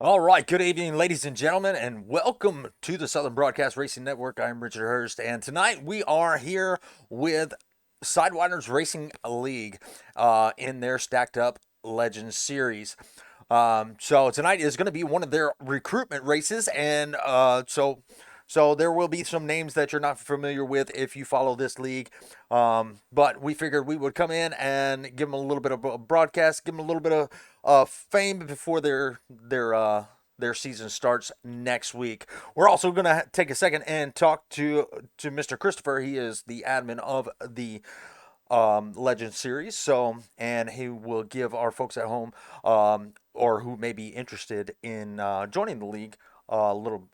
All right, good evening, ladies and gentlemen, and welcome to the Southern Broadcast Racing Network. I'm Richard Hurst, and tonight we are here with Sidewinders Racing League in their Stacked Up Legends series. So tonight is going to be one of their recruitment races, and so there will be some names that you're not familiar with if you follow this league. But we figured we would come in and give them a little bit of a broadcast, give them a little bit of fame before their season starts next week. We're also going to take a second and talk to Mr. Christopher. He is the admin of the Legend series. And he will give our folks at home or who may be interested in joining the league a little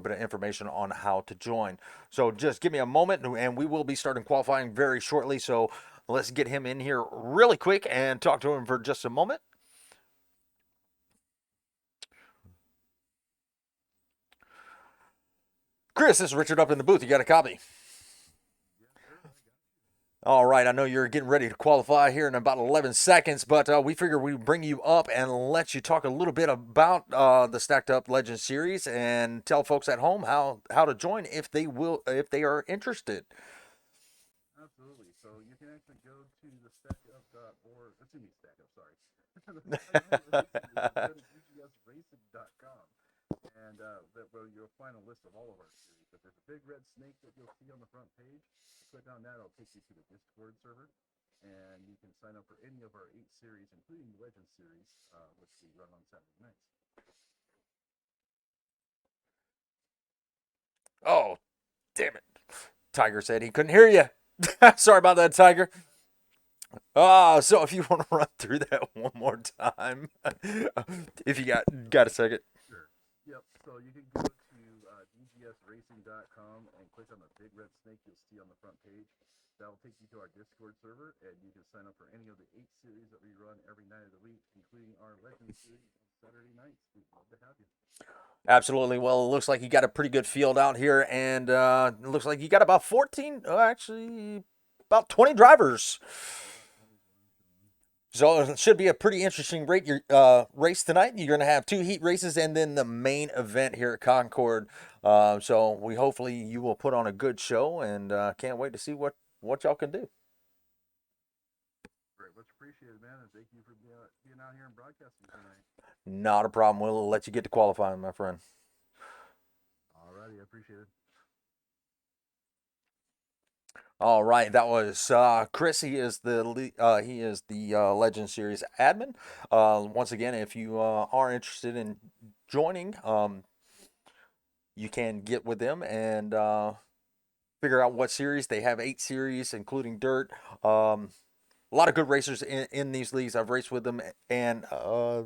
bit of information on how to join. So just give me a moment, and we will be starting qualifying very shortly. So let's get him in here really quick and talk to him for just a moment. Chris, this is Richard up in the booth. You got a copy? All right, I know you're getting ready to qualify here in about 11 seconds, but we figure we bring you up and let you talk a little bit about the Stacked Up Legends series and tell folks at home how to join if they are interested. Absolutely. So you can actually go to the stackup.org, excuse me, stackup, sorry. The Sidewinder Racing League, go to dgsracing.com, and where you'll find a list of all of our series. But there's a big red snake that you'll see on the front page. Click on that, it'll take you to the Discord server, and you can sign up for any of our 8 series, including the Legends series, which we run on Saturday nights. Oh, damn it. Tiger said he couldn't hear you. Sorry about that, Tiger. So if you want to run through that one more time, if you got a second. Sure. Yep. So you can go to dgsracing.com and click on the big red snake you'll see on the front page. That'll take you to our Discord server, and you can sign up for any of the 8 series that we run every night of the week, including our Legends series on Saturday nights. We'd love to have you. Absolutely. Well, it looks like you got a pretty good field out here, and it looks like you got about 14, actually, about 20 drivers. So it should be a pretty interesting race tonight. You're going to have 2 heat races and then the main event here at Concord. So we hopefully you will put on a good show, and can't wait to see what what y'all can do. Great, much appreciated, man, and thank you for being out here and broadcasting tonight. Not a problem. We'll let you get to qualifying, my friend. Alrighty, I appreciate it. All right, that was Chris. He is the Legend Series admin. Once again, if you are interested in joining, you can get with them and figure out what series. They have 8 series, including dirt. A lot of good racers in these leagues. I've raced with them, and I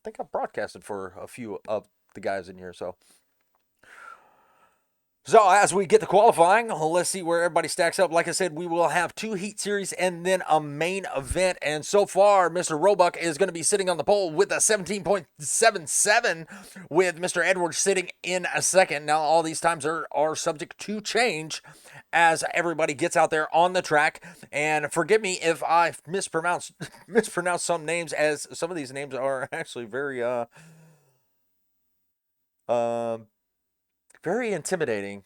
think I've broadcasted for a few of the guys in here. So as we get to qualifying, let's see where everybody stacks up. Like I said, we will have 2 heat series and then a main event. And so far, Mr. Roebuck is going to be sitting on the pole with a 17.77, with Mr. Edwards sitting in a second. Now, all these times are subject to change as everybody gets out there on the track. And forgive me if I mispronounce some names, as some of these names are actually very intimidating.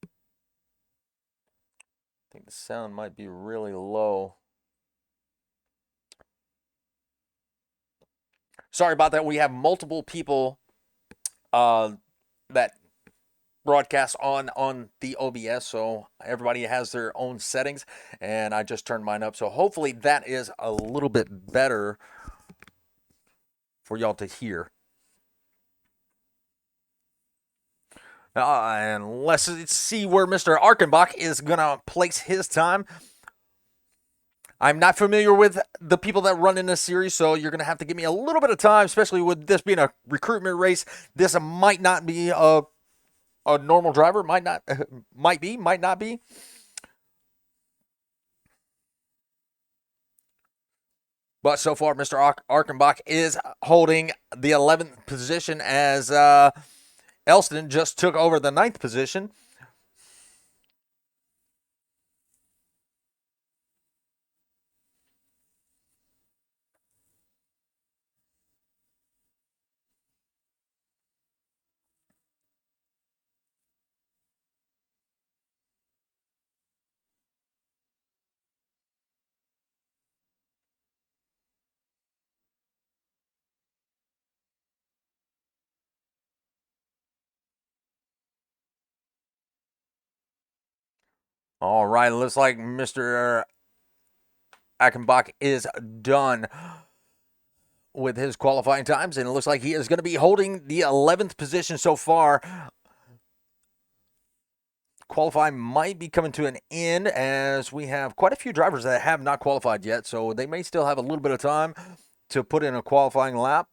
I think the sound might be really low. Sorry about that. We have multiple people that broadcast on the OBS, so everybody has their own settings, and I just turned mine up. So hopefully that is a little bit better for y'all to hear. And let's see where Mr. Arkenbach is going to place his time. I'm not familiar with the people that run in this series, so you're going to have to give me a little bit of time, especially with this being a recruitment race. This might not be a normal driver. Might be, might not be. But so far, Mr. Arkenbach is holding the 11th position as Elston just took over the 9th position. All right, looks like Mr. Achenbach is done with his qualifying times, and it looks like he is going to be holding the 11th position so far. Qualifying might be coming to an end, as we have quite a few drivers that have not qualified yet, so they may still have a little bit of time to put in a qualifying lap.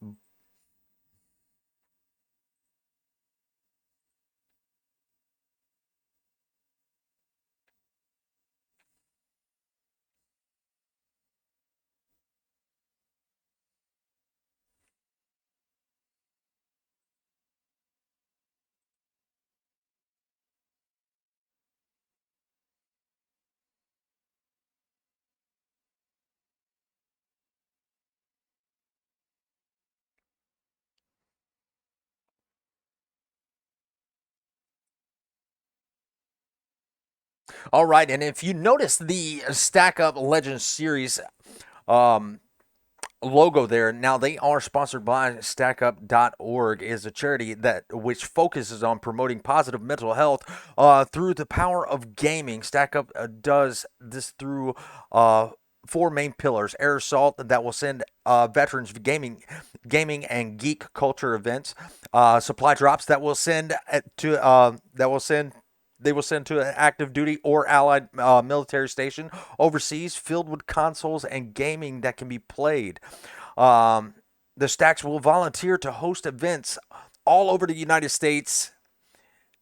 All right, and if you notice the Stack Up Legends series logo there, now they are sponsored by StackUp.org, is a charity that which focuses on promoting positive mental health through the power of gaming. StackUp does this through 4 main pillars: air assault that will send veterans gaming and geek culture events, supply drops that will send they will send to an active duty or allied military station overseas filled with consoles and gaming that can be played. The Stacks will volunteer to host events all over the United States,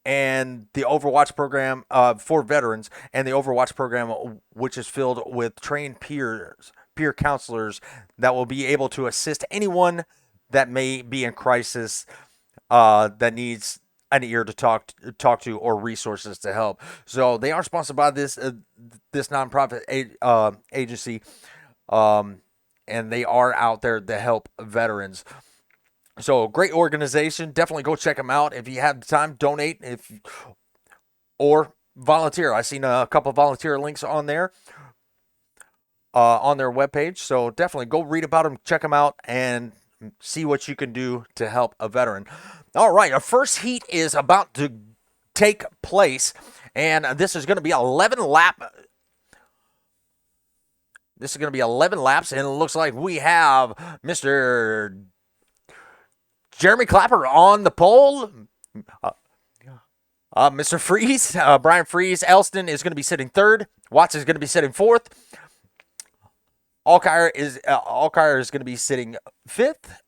and the Overwatch program for veterans, and the Overwatch program, which is filled with trained peer counselors that will be able to assist anyone that may be in crisis, that needs an ear to talk to or resources to help. So they are sponsored by this nonprofit agency, and they are out there to help veterans. So great organization. Definitely go check them out if you have time. Donate or volunteer. I've seen a couple of volunteer links on their webpage. So definitely go read about them, check them out, and see what you can do to help a veteran. All right, our first heat is about to take place, and this is going to be 11 lap. This is going to be 11 laps, and it looks like we have Mr. Jeremy Clapper on the pole. Mr. Freeze, Brian Freeze, Elston is going to be sitting third. Watts is going to be sitting fourth. Allkire is going to be sitting fifth.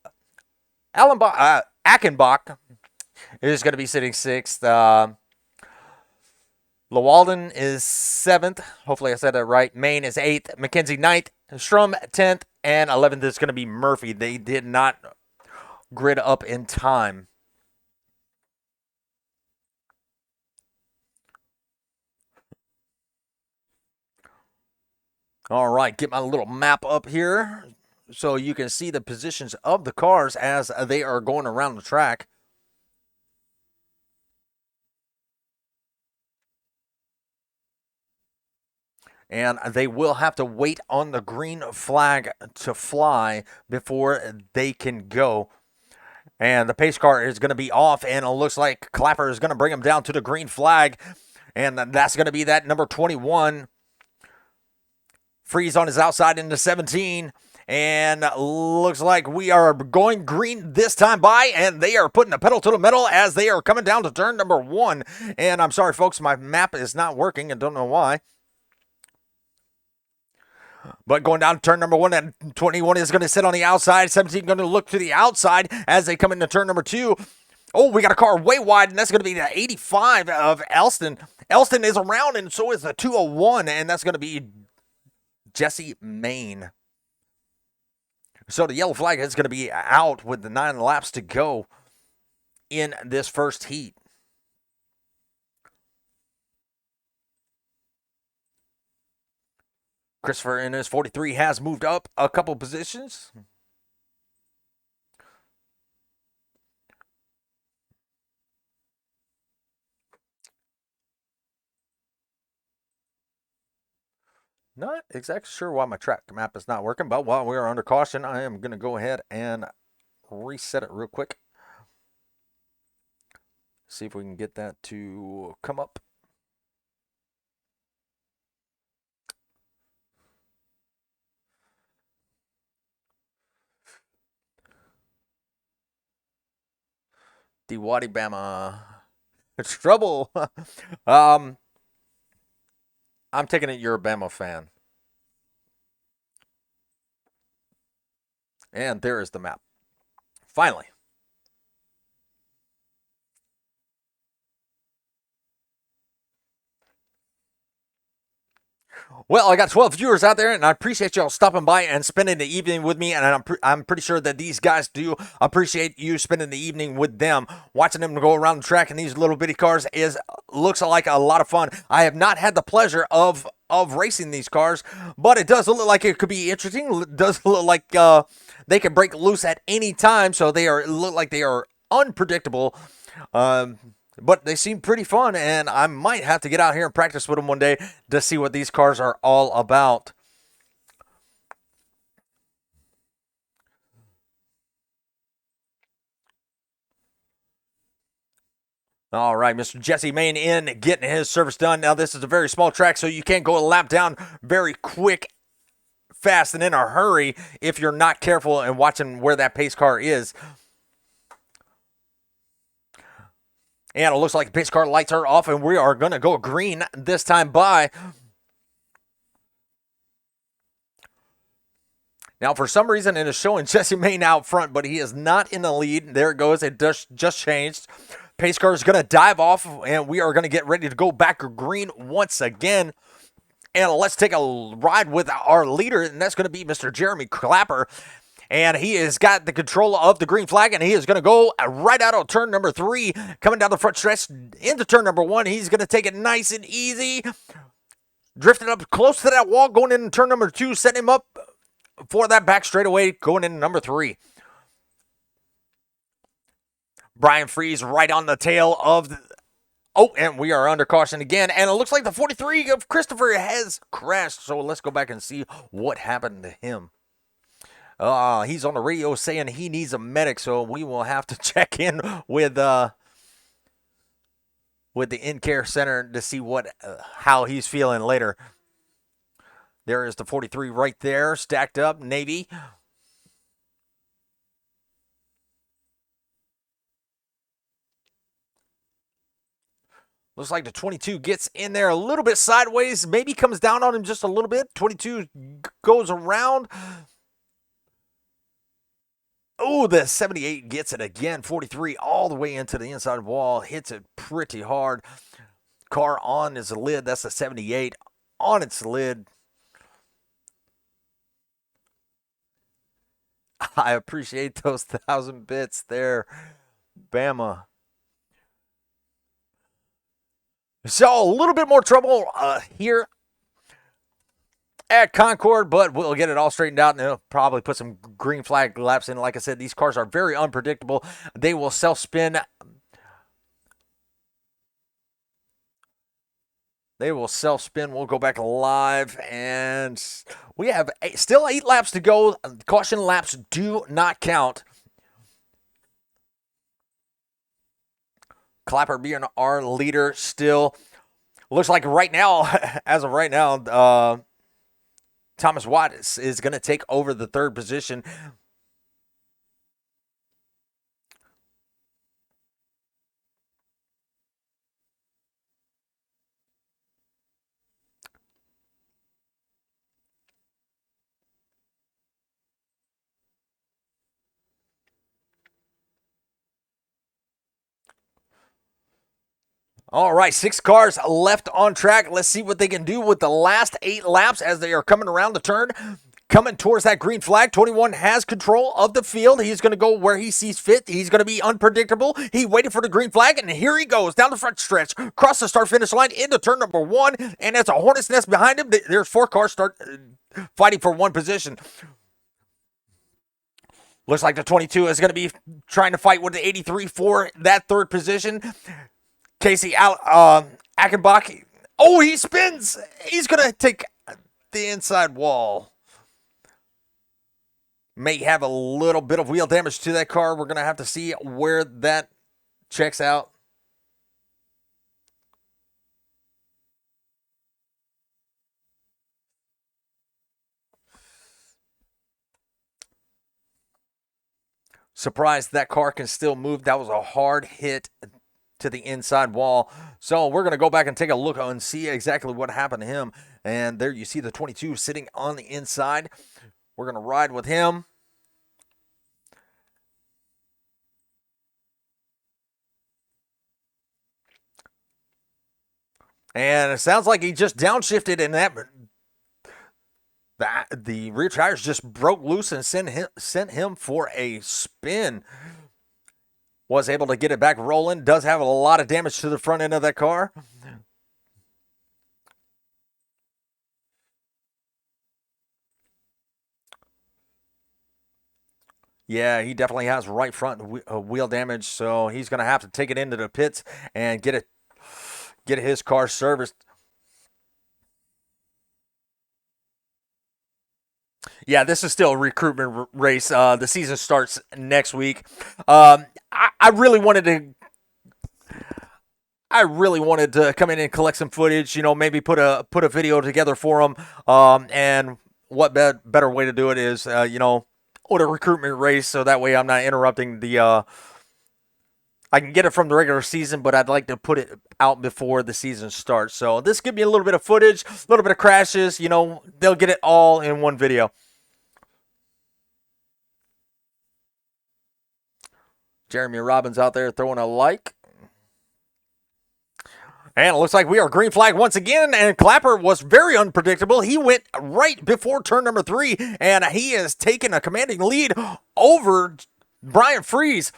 Achenbach is going to be sitting sixth. Lewalden is seventh. Hopefully I said that right. Maine is eighth. McKenzie ninth. Strum 10th. And 11th is going to be Murphy. They did not grid up in time. All right, get my little map up here so you can see the positions of the cars as they are going around the track. And they will have to wait on the green flag to fly before they can go. And the pace car is going to be off, and it looks like Clapper is going to bring him down to the green flag. And that's going to be that number 21. Freeze on his outside into 17. And looks like we are going green this time by, and they are putting the pedal to the metal as they are coming down to turn number 1. And I'm sorry, folks, my map is not working. I don't know why. But going down to turn number 1, and 21 is going to sit on the outside. 17 going to look to the outside as they come into turn number 2. Oh, we got a car way wide, and that's going to be the 85 of Elston. Elston is around, and so is the 201, and that's going to be Jesse Main. So the yellow flag is going to be out with the 9 laps to go in this first heat. Christopher in his 43 has moved up a couple positions. Not exactly sure why my track map is not working, but while we are under caution, I am going to go ahead and reset it real quick. See if we can get that to come up. Diwadi Bama. It's trouble. I'm taking it you're a Bama fan. And there is the map. Finally. Well, I got 12 viewers out there, and I appreciate y'all stopping by and spending the evening with me. And I'm pretty sure that these guys do appreciate you spending the evening with them. Watching them go around the track in these little bitty cars looks like a lot of fun. I have not had the pleasure of racing these cars, but it does look like it could be interesting. It does look like they can break loose at any time, so look like they are unpredictable. But they seem pretty fun, and I might have to get out here and practice with them one day to see what these cars are all about. All right, Mr. Jesse Main in, getting his service done. Now, this is a very small track, so you can't go a lap down very quick, fast, and in a hurry if you're not careful and watching where that pace car is. And it looks like the pace car lights are off, and we are going to go green this time by. Now, for some reason, it is showing Jesse Main out front, but he is not in the lead. There it goes. It just changed. Pace car is going to dive off, and we are going to get ready to go back green once again. And let's take a ride with our leader, and that's going to be Mr. Jeremy Clapper. And he has got the control of the green flag, and he is going to go right out of turn number 3, coming down the front stretch into turn number 1. He's going to take it nice and easy, drifting up close to that wall, going into turn number 2, setting him up for that back straightaway, going into number 3. Brian Freeze right on the tail of the, oh, and we are under caution again. And it looks like the 43 of Christopher has crashed. So let's go back and see what happened to him. He's on the radio saying he needs a medic. So we will have to check in with the in-care center to see how he's feeling later. There is the 43 right there, stacked up, Navy. Looks like the 22 gets in there a little bit sideways, maybe comes down on him just a little bit. 22 goes around. Oh, the 78 gets it again. 43 all the way into the inside wall, hits it pretty hard. Car on his lid, that's the 78 on its lid. I appreciate those 1,000 bits there, Bama. So a little bit more trouble here at Concord, but we'll get it all straightened out and they'll probably put some green flag laps in. Like I said, these cars are very unpredictable. They will self-spin. We'll go back live, and we have still 8 laps to go. Caution laps do not count. Clapper being our leader still. Looks like right now, as of right now, Thomas Watt is going to take over the 3rd position. All right, 6 cars left on track. Let's see what they can do with the last 8 laps as they are coming around the turn, coming towards that green flag. 21 has control of the field. He's going to go where he sees fit. He's going to be unpredictable. He waited for the green flag, and here he goes down the front stretch, across the start-finish line into turn number 1, and it's a hornet's nest behind him. There's 4 cars start fighting for 1 position. Looks like the 22 is going to be trying to fight with the 83 for that 3rd position. Casey Achenbach. Oh, he spins. He's going to take the inside wall. May have a little bit of wheel damage to that car. We're going to have to see where that checks out. Surprised that car can still move. That was a hard hit to the inside wall. So we're going to go back and take a look and see exactly what happened to him. And there you see the 22 sitting on the inside. We're going to ride with him. And it sounds like he just downshifted, and the rear tires just broke loose and sent him for a spin. Was able to get it back rolling. Does have a lot of damage to the front end of that car. Yeah, he definitely has right front wheel damage, so he's going to have to take it into the pits and get his car serviced. Yeah, this is still a recruitment race. The season starts next week. I really wanted to come in and collect some footage. Maybe put a video together for them. And what better way to do it is, with a recruitment race, so that way I'm not interrupting the. I can get it from the regular season, but I'd like to put it out before the season starts. So this gives me a little bit of footage, a little bit of crashes. They'll get it all in one video. Jeremy Robbins out there throwing a like. And it looks like we are green flag once again, and Clapper was very unpredictable. He went right before turn number 3, and he has taken a commanding lead over Brian Freeze.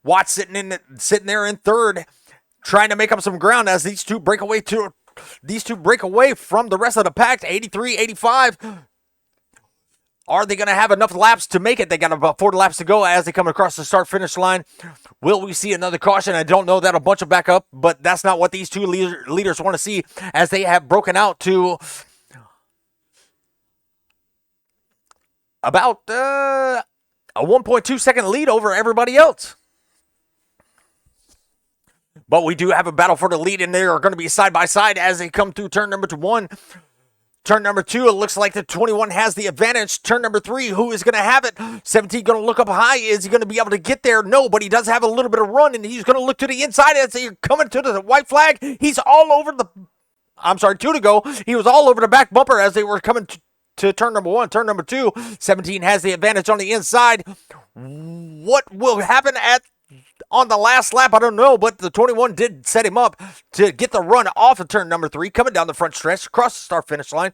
Watt sitting there in 3rd, trying to make up some ground as these two break away from the rest of the pack. 83, 85. Are they going to have enough laps to make it? They got about 40 laps to go as they come across the start-finish line. Will we see another caution? I don't know. That'll bunch them back up, but that's not what these two leaders want to see, as they have broken out to about a 1.2 second lead over everybody else. But we do have a battle for the lead, and they are going to be side by side as they come through turn number 1. Turn number 2, it looks like the 21 has the advantage. Turn number 3, who is going to have it? 17 going to look up high. Is he going to be able to get there? No, but he does have a little bit of run, and he's going to look to the inside as they're coming to the white flag. He's all over the... 2 to go. He was all over the back bumper as they were coming to turn number 1. Turn number 2, 17 has the advantage on the inside. What will happen on the last lap, I don't know, but the 21 did set him up to get the run off of turn number 3, coming down the front stretch, across the start-finish line.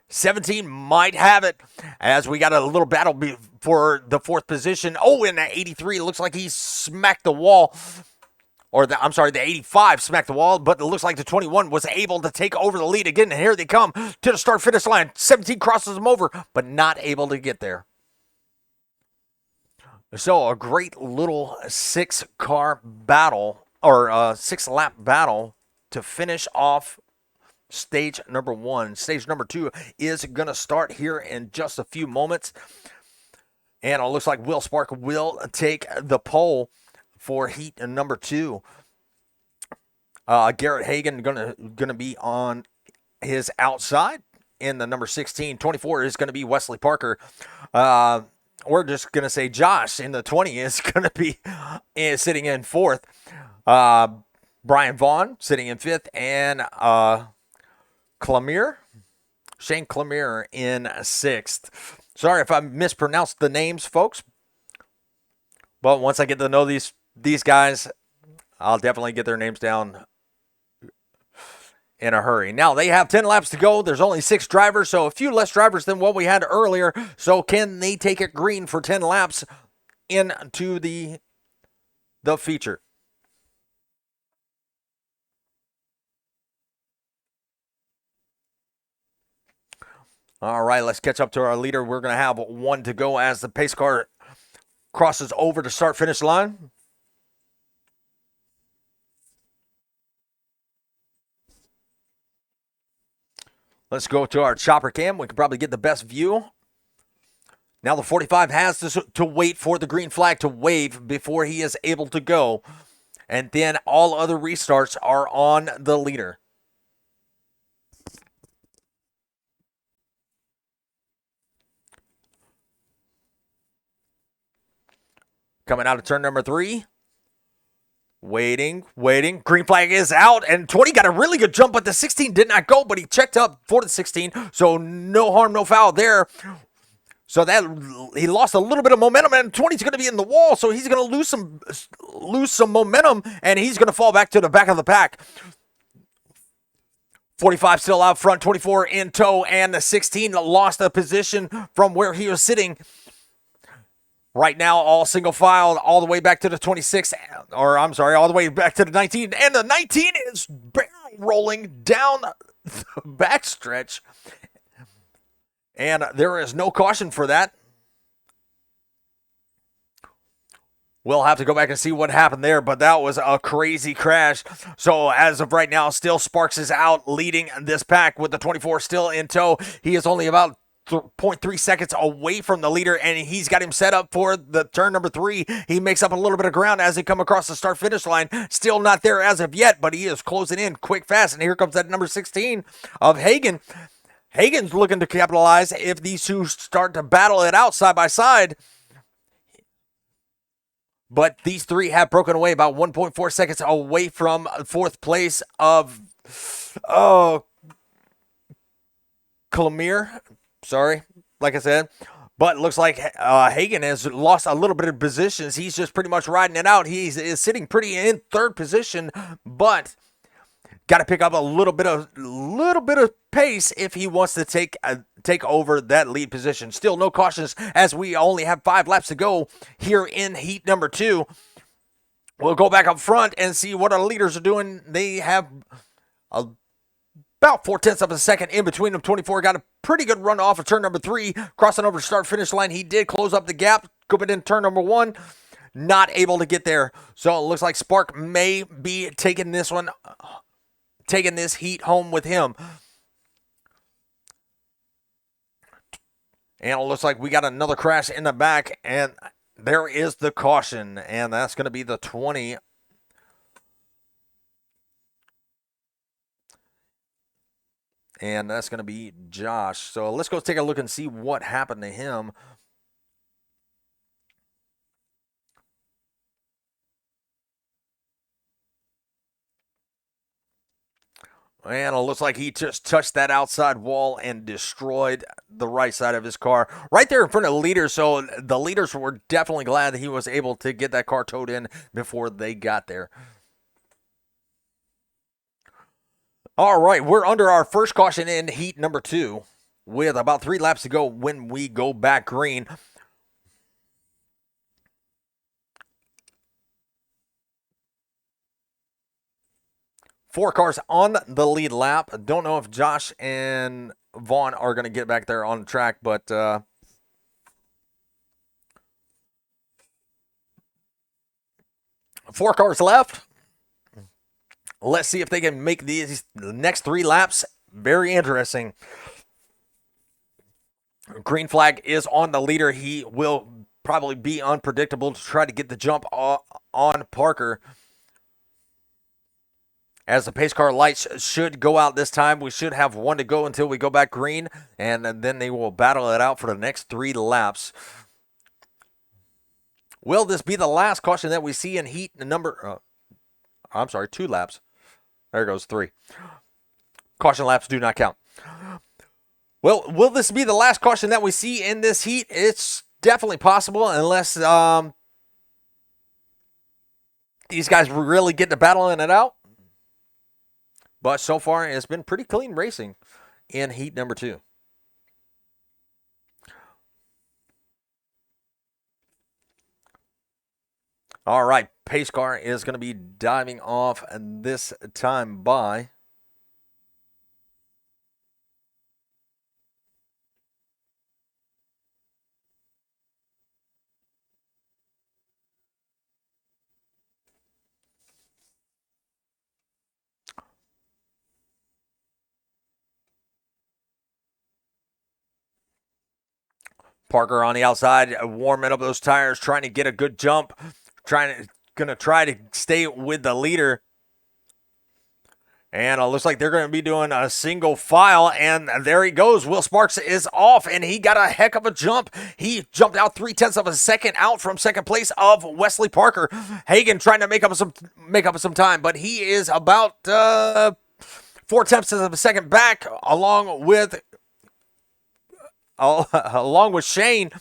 17 might have it, as we got a little battle for the 4th position. Oh, in the 83, it looks like he smacked the wall. The 85 smacked the wall, but it looks like the 21 was able to take over the lead again, and here they come to the start-finish line. 17 crosses them over, but not able to get there. So a great little 6-car battle, or 6-lap battle to finish off stage number 1. Stage number 2 is going to start here in just a few moments. And it looks like Will Spark will take the pole for heat number 2. Garrett Hagan gonna be on his outside in the number 16. 24 is going to be Wesley Parker. We're just going to say Josh in the 20 is going to be sitting in 4th. Brian Vaughn sitting in 5th. And Shane Clemire in 6th. Sorry if I mispronounced the names, folks. But once I get to know these guys, I'll definitely get their names down in a hurry. Now, they have 10 laps to go. There's only 6 drivers, so a few less drivers than what we had earlier. So can they take it green for 10 laps into the feature? All right, let's catch up to our leader. We're going to have 1 to go as the pace car crosses over to start-finish line. Let's go to our chopper cam. We can probably get the best view. Now the 45 has to wait for the green flag to wave before he is able to go. And then all other restarts are on the leader. Coming out of turn number 3. Waiting. Green flag is out, and 20 got a really good jump, but the 16 did not go, but he checked up for the 16, so no harm, no foul there. So that he lost a little bit of momentum, and 20's going to be in the wall, so he's going to lose some momentum, and he's going to fall back to the back of the pack. 45 still out front, 24 in tow, and the 16 lost a position from where he was sitting. Right now, all single file, all the way back to the 26, all the way back to the 19. And the 19 is barrel rolling down the backstretch. And there is no caution for that. We'll have to go back and see what happened there, but that was a crazy crash. So as of right now, still Sparks is out leading this pack with the 24 still in tow. He is only about 0.3 seconds away from the leader, and he's got him set up for the turn number 3. He makes up a little bit of ground as they come across the start-finish line. Still not there as of yet, but he is closing in quick, fast, and here comes that number 16 of Hagan. Hagan's looking to capitalize if these two start to battle it out side by side. But these 3 have broken away about 1.4 seconds away from 4th place of Clemire. Sorry, like I said. But it looks like Hagan has lost a little bit of positions. He's just pretty much riding it out. He is sitting pretty in 3rd position, but got to pick up a little bit of pace if he wants to take over that lead position. Still no cautions as we only have 5 laps to go here in heat number 2. We'll go back up front and see what our leaders are doing. They have about 4/10 of a second in between them. 24 got a pretty good run off of turn number 3, crossing over to start finish line. He did close up the gap, going in turn number 1, not able to get there. So it looks like Spark may be taking this heat home with him. And it looks like we got another crash in the back, and there is the caution, and that's going to be the 20. And that's going to be Josh. So let's go take a look and see what happened to him. And it looks like he just touched that outside wall and destroyed the right side of his car right there in front of the leaders. So the leaders were definitely glad that he was able to get that car towed in before they got there. All right, we're under our first caution in heat number 2 with about 3 laps to go when we go back green. Four cars on the lead lap. Don't know if Josh and Vaughn are going to get back there on the track, but four cars left. Let's see if they can make these next 3 laps very interesting. Green flag is on the leader. He will probably be unpredictable to try to get the jump on Parker. As the pace car lights should go out this time, we should have 1 to go until we go back green, and then they will battle it out for the next 3 laps. Will this be the last caution that we see in heat number... 2 laps. There goes 3. Caution laps do not count. Well, will this be the last caution that we see in this heat? It's definitely possible unless these guys really get to battling it out. But so far, it's been pretty clean racing in heat number 2. All right, pace car is going to be diving off this time by... Parker on the outside, warming up those tires, trying to get a good jump, gonna try to stay with the leader. And it looks like they're going to be doing a single file, and there he goes. Will Sparks is off, and he got a heck of a jump. He jumped out 0.3 of a second out from second place of Wesley Parker. Hagen trying to make up some time, but he is about 0.4 of a second back, along with Shane.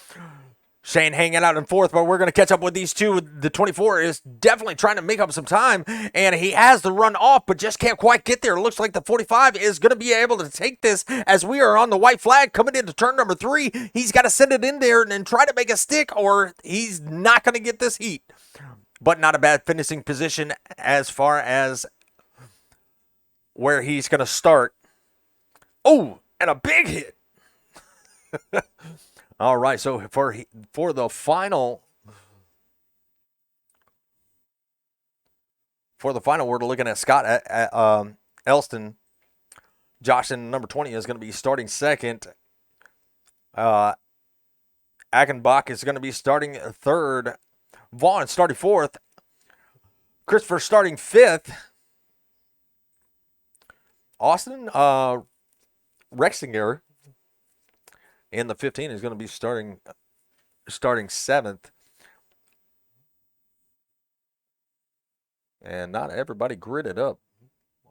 Shane hanging out in 4th, but we're going to catch up with these two. The 24 is definitely trying to make up some time, and he has the run off, but just can't quite get there. It looks like the 45 is going to be able to take this as we are on the white flag coming into turn number 3. He's got to send it in there and try to make a stick, or he's not going to get this heat. But not a bad finishing position as far as where he's going to start. Oh, and a big hit. All right, so for the final, we're looking at Scott Elston. Josh in number 20 is going to be starting 2nd. Achenbach is going to be starting 3rd. Vaughn starting 4th. Christopher starting 5th. Austin Rexinger in the 15 is going to be starting 7th. And not everybody gridded up.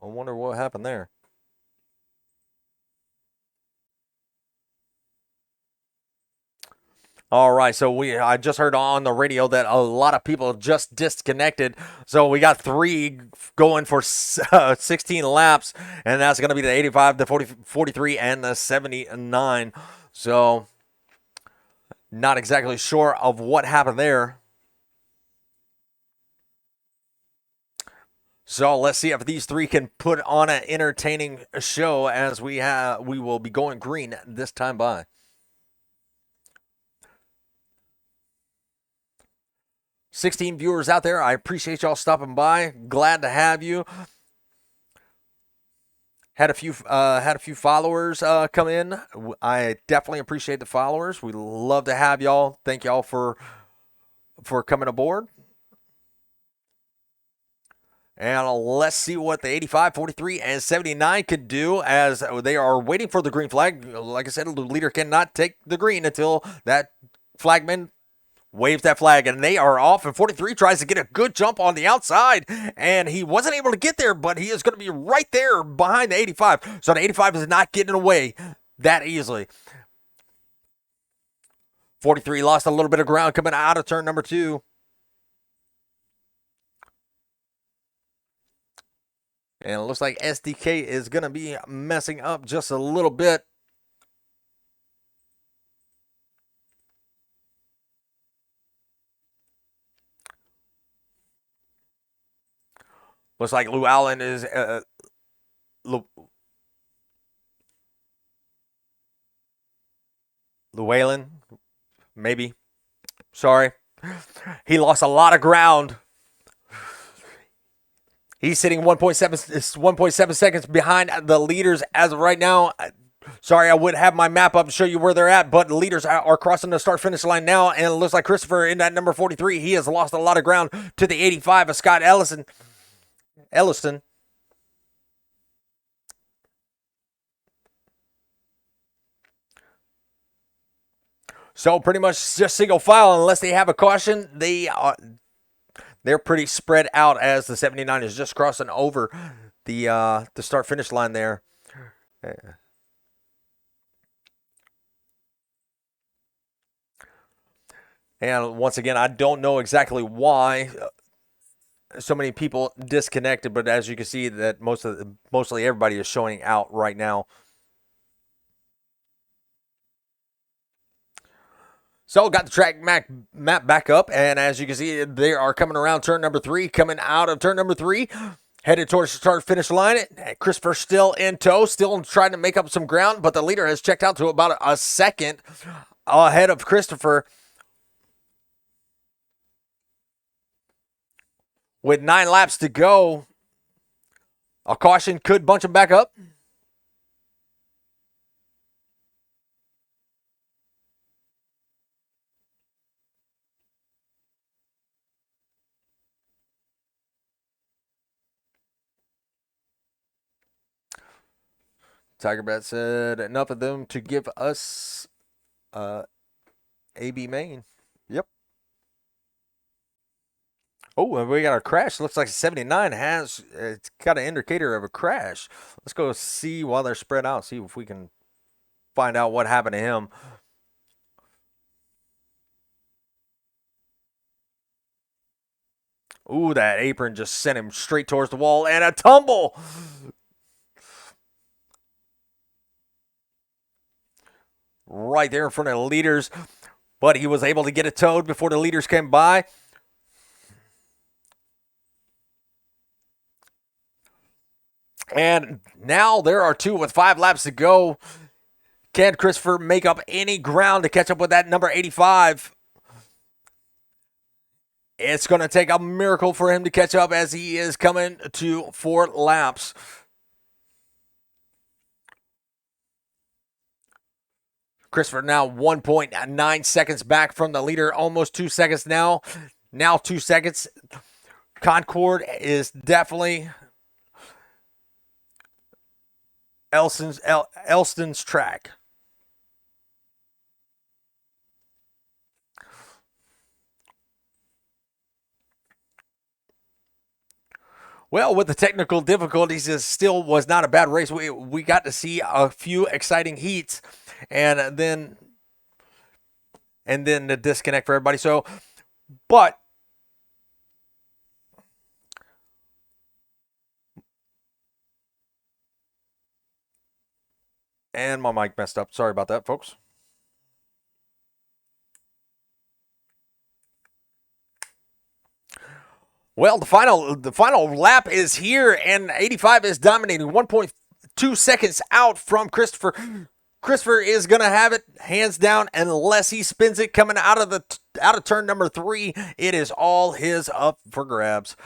I wonder what happened there. All right, so I just heard on the radio that a lot of people just disconnected. So we got 3 going for 16 laps, and that's going to be the 85, the 43, and the 79. So not exactly sure of what happened there. So let's see if these three can put on an entertaining show as we will be going green this time by. 16 viewers out there, I appreciate y'all stopping by. Glad to have you. Had a few followers come in. I definitely appreciate the followers. We love to have y'all. Thank y'all for coming aboard. And let's see what the 85, 43, and 79 could do as they are waiting for the green flag. Like I said, the leader cannot take the green until that flagman waves that flag, and they are off. And 43 tries to get a good jump on the outside, and he wasn't able to get there, but he is going to be right there behind the 85. So the 85 is not getting away that easily. 43 lost a little bit of ground coming out of turn number 2. And it looks like SDK is going to be messing up just a little bit. Looks like Llewellyn is Llewellyn, maybe. Sorry. He lost a lot of ground. He's sitting 1.7 seconds behind the leaders as of right now. Sorry, I would have my map up to show you where they're at, but the leaders are crossing the start-finish line now, and it looks like Christopher in that number 43. He has lost a lot of ground to the 85 of Scott Elliston. So pretty much just single file unless they have a caution. They're pretty spread out as the 79 is just crossing over the start-finish line there. And once again, I don't know exactly why so many people disconnected, but as you can see, that mostly everybody is showing out right now. So got the track map back up, and as you can see, they are coming around turn number 3, coming out of turn number 3, headed towards the start-finish line. Christopher still in tow, still trying to make up some ground, but the leader has checked out to about a second ahead of Christopher. With 9 laps to go, a caution could bunch him back up. Tiger Bet said enough of them to give us AB main. Yep. Oh, we got a crash. Looks like 79 it's got an indicator of a crash. Let's go see while they're spread out, see if we can find out what happened to him. Ooh, that apron just sent him straight towards the wall, and a tumble. Right there in front of the leaders, but he was able to get it towed before the leaders came by. And now there are 2 with 5 laps to go. Can Christopher make up any ground to catch up with that number 85? It's going to take a miracle for him to catch up as he is coming to 4 laps. Christopher now 1.9 seconds back from the leader, almost 2 seconds now. Now 2 seconds. Concord is definitely Elston's track. Well, with the technical difficulties, it still was not a bad race. We got to see a few exciting heats, and then the disconnect for everybody. So, but and my mic messed up. Sorry about that, folks. Well, the final lap is here, and 85 is dominating, 1.2 seconds out from Christopher. Christopher is going to have it hands down unless he spins it coming out of turn number 3. It is all his up for grabs.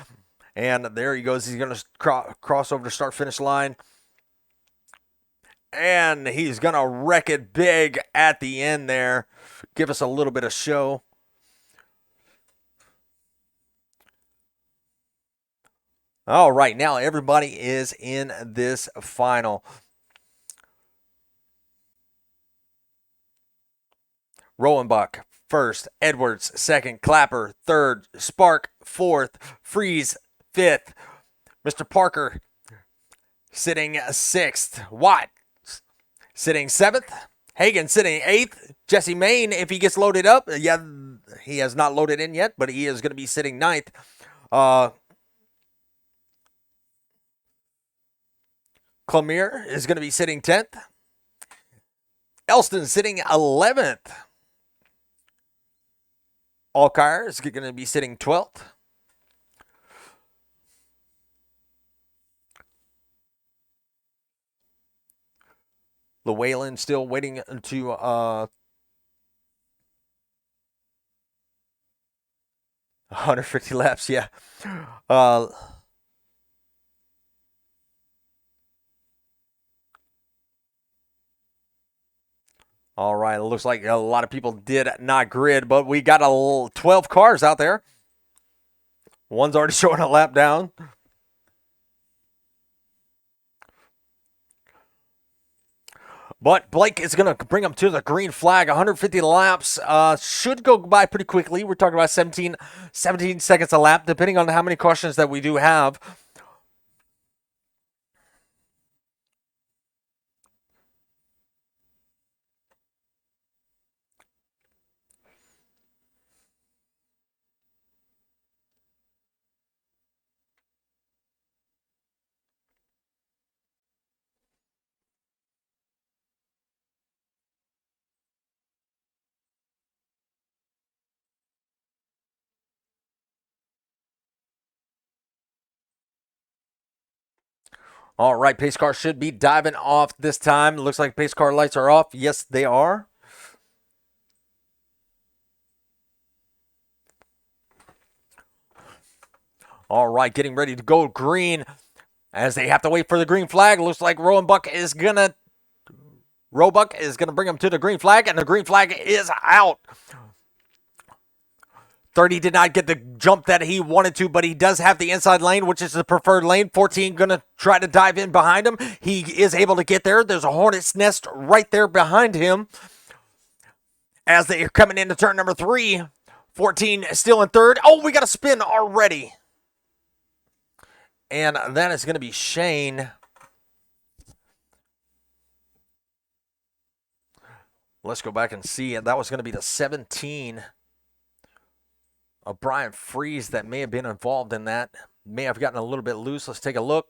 And there he goes. He's going to cross over to start finish line. And he's going to wreck it big at the end there. Give us a little bit of show. All right, now everybody is in this final. Rowenbach first, Edwards second, Clapper third, Spark fourth, Freeze fifth, Mr. Parker sitting sixth, Watt sitting seventh, Hagan sitting eighth, Jesse Main, if he gets loaded up, yeah, he has not loaded in yet, but he is going to be sitting ninth. Clemere is going to be sitting 10th. Elston sitting 11th. Alkire is going to be sitting 12th. Llewellyn still waiting to 150 laps, yeah. All right, it looks like a lot of people did not grid, but we got 12 cars out there. One's already showing a lap down. But Blake is going to bring him to the green flag. 150 laps should go by pretty quickly. We're talking about 17 seconds a lap, depending on how many cautions that we do have. All right, pace car should be diving off this time. Looks like pace car lights are off. Yes, they are. All right, getting ready to go green as they have to wait for the green flag. Looks like Roebuck is going to bring him to the green flag, and the green flag is out. 30 did not get the jump that he wanted to, but he does have the inside lane, which is the preferred lane. 14 going to try to dive in behind him. He is able to get there. There's a hornet's nest right there behind him. As they are coming into turn number 3, 14 still in third. Oh, we got a spin already. And that is going to be Shane. Let's go back and see. That was going to be the 17 of Brian Freeze that may have been involved in that. May have gotten a little bit loose. Let's take a look.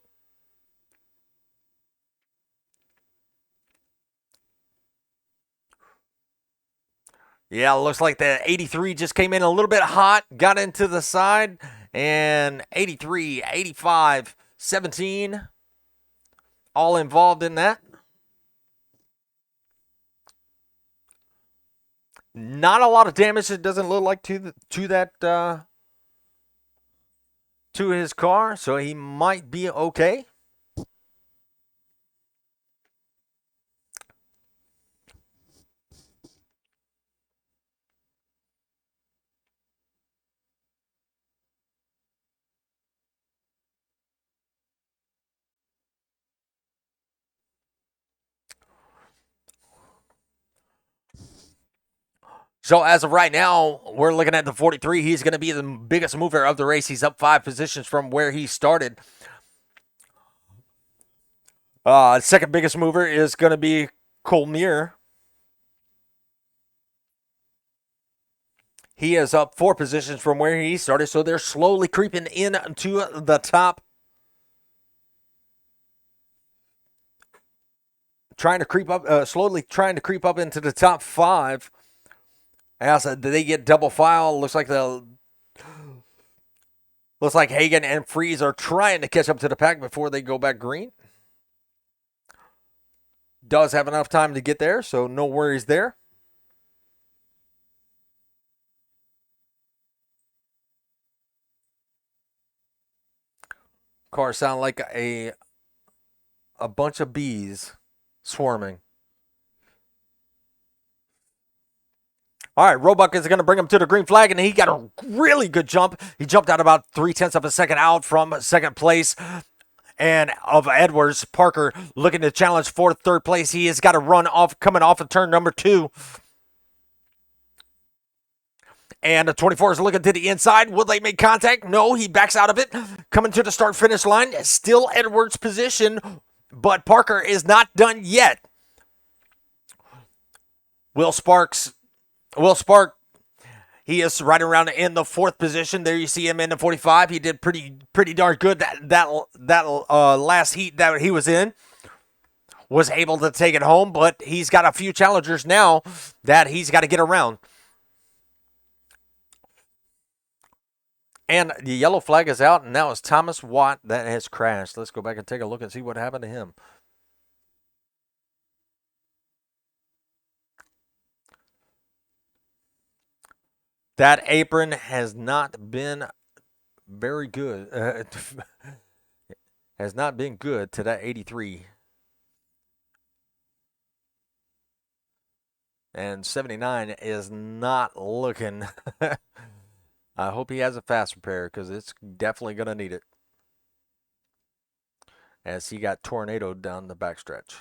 Yeah, looks like the 83 just came in a little bit hot, got into the side, and 83, 85, 17, all involved in that. Not a lot of damage. It doesn't look like to his car, so he might be okay. So as of right now, we're looking at the 43. He's going to be the biggest mover of the race. He's up 5 positions from where he started. Second biggest mover is going to be Colmere. He is up 4 positions from where he started, so they're slowly creeping into the top. Slowly trying to creep up into the top 5. As they get double file, looks like the Looks like Hagen and Freeze are trying to catch up to the pack before they go back green. Does have enough time to get there, so no worries there. Cars sound like a bunch of bees swarming. All right, Roebuck is going to bring him to the green flag, and he got a really good jump. He jumped out about 0.3 of a second out from second place. And of Edwards, Parker looking to challenge for third place. He has got a run off, coming off of turn number 2. And the 24 is looking to the inside. Will they make contact? No, he backs out of it. Coming to the start-finish line. Still Edwards' position, but Parker is not done yet. Will Spark, he is right around in the 4th position. There you see him in the 45. He did pretty darn good that last heat that he was in. Was able to take it home, but he's got a few challengers now that he's got to get around. And the yellow flag is out, and now it's Thomas Watt that has crashed. Let's go back and take a look and see what happened to him. That apron has not been very good. Has not been good to that 83. And 79 is not looking. I hope he has a fast repair because it's definitely going to need it. As he got tornadoed down the backstretch.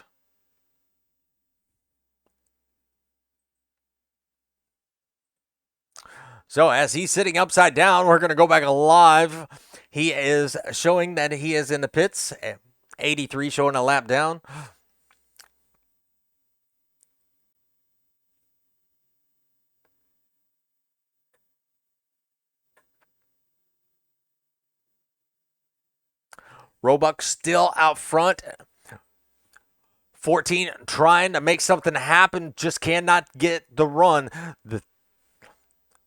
So as he's sitting upside down, we're going to go back live. He is showing that he is in the pits. 83 showing a lap down. Roebuck still out front. 14 trying to make something happen, just cannot get the run.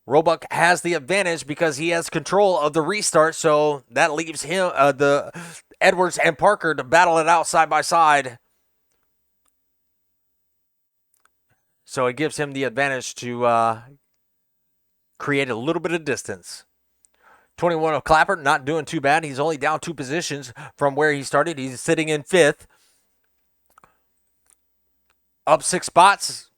Roebuck has the advantage because he has control of the restart, so that leaves him, the Edwards and Parker to battle it out side by side. So it gives him the advantage to create a little bit of distance. 21 of Clapper, not doing too bad. He's only down 2 positions from where he started. He's sitting in 5th. Up 6 spots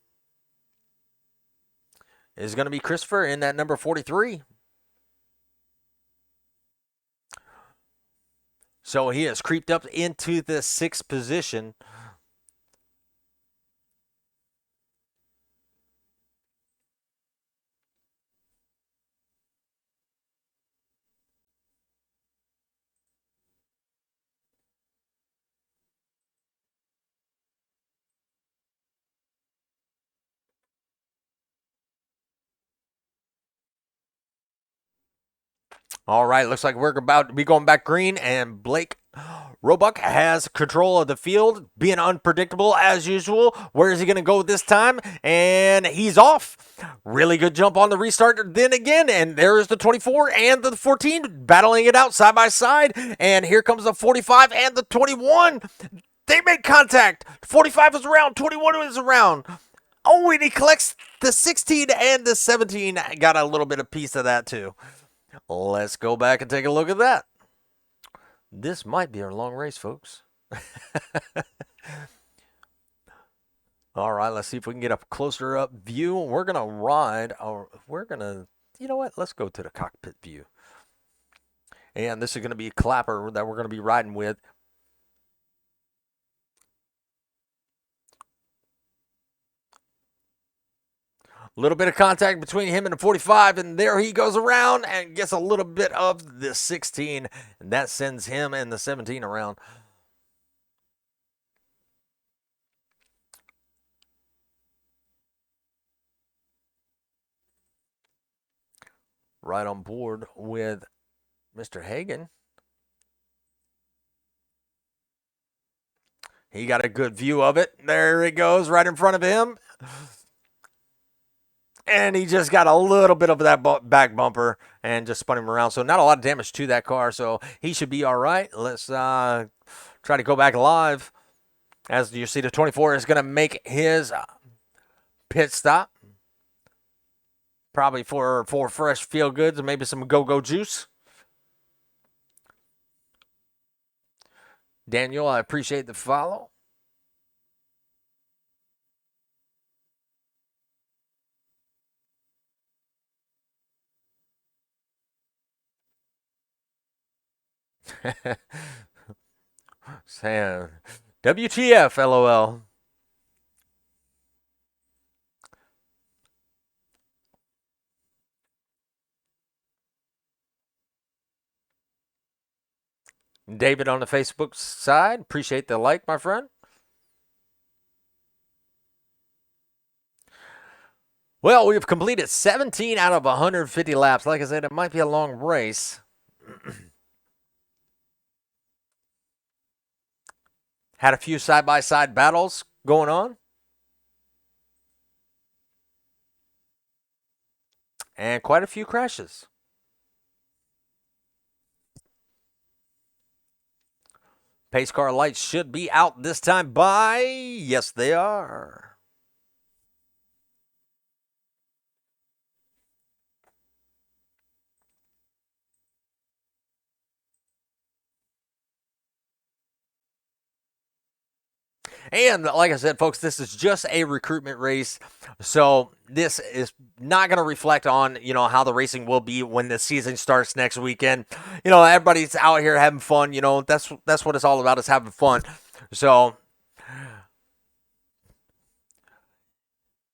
is going to be Christopher in that number 43. So he has creeped up into the 6th position. All right, looks like we're about to be going back green, and Blake Roebuck has control of the field, being unpredictable as usual. Where is he going to go this time? And he's off. Really good jump on the restart then again, and there is the 24 and the 14 battling it out side by side. And here comes the 45 and the 21. They make contact. 45 is around, 21 is around. Oh, and he collects the 16 and the 17. Got a little bit of piece of that too. Let's go back and take a look at that. This might be a long race, folks. All right, let's see if we can get a closer up view. We're going to ride, or we're going to, you know what? Let's go to the cockpit view. And this is going to be a Clapper that we're going to be riding with. A little bit of contact between him and the 45, and there he goes around and gets a little bit of the 16, and that sends him and the 17 around. Right on board with Mr. Hagen. He got a good view of it. There he goes, right in front of him. and he just got a little bit of that back bumper and just spun him around. So not a lot of damage to that car. So he should be all right. Let's try to go back live. As you see, the 24 is going to make his pit stop. Probably for fresh feel goods and maybe some go-go juice. Daniel, I appreciate the follow. Sam, WTF, LOL. David on the Facebook side, appreciate the like, my friend. Well, we've completed 17 out of 150 laps. Like I said, it might be a long race. Had a few side-by-side battles going on. And quite a few crashes. Pace car lights should be out this time by, yes, they are. And like I said, folks, this is just a recruitment race. So this is not going to reflect on, how the racing will be when the season starts next weekend. Everybody's out here having fun. That's what it's all about, is having fun. So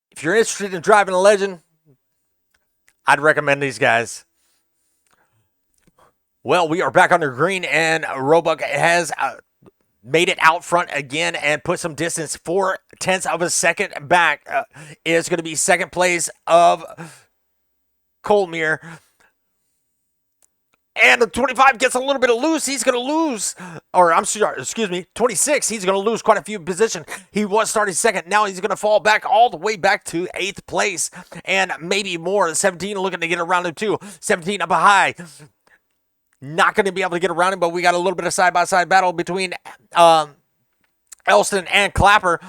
if you're interested in driving a Legend, I'd recommend these guys. Well, we are back under green, and Roebuck has made it out front again and put some distance. 0.4 of a second back is going to be second place of Colmere. And the 25 gets a little bit of loose. He's going to lose. Or, I'm sorry, excuse me, 26. He's going to lose quite a few positions. He was starting second. Now he's going to fall back all the way back to 8th place. And maybe more. 17 looking to get around him, too. 17 up high. Not going to be able to get around him, but we got a little bit of side-by-side battle between Elston and Clapper.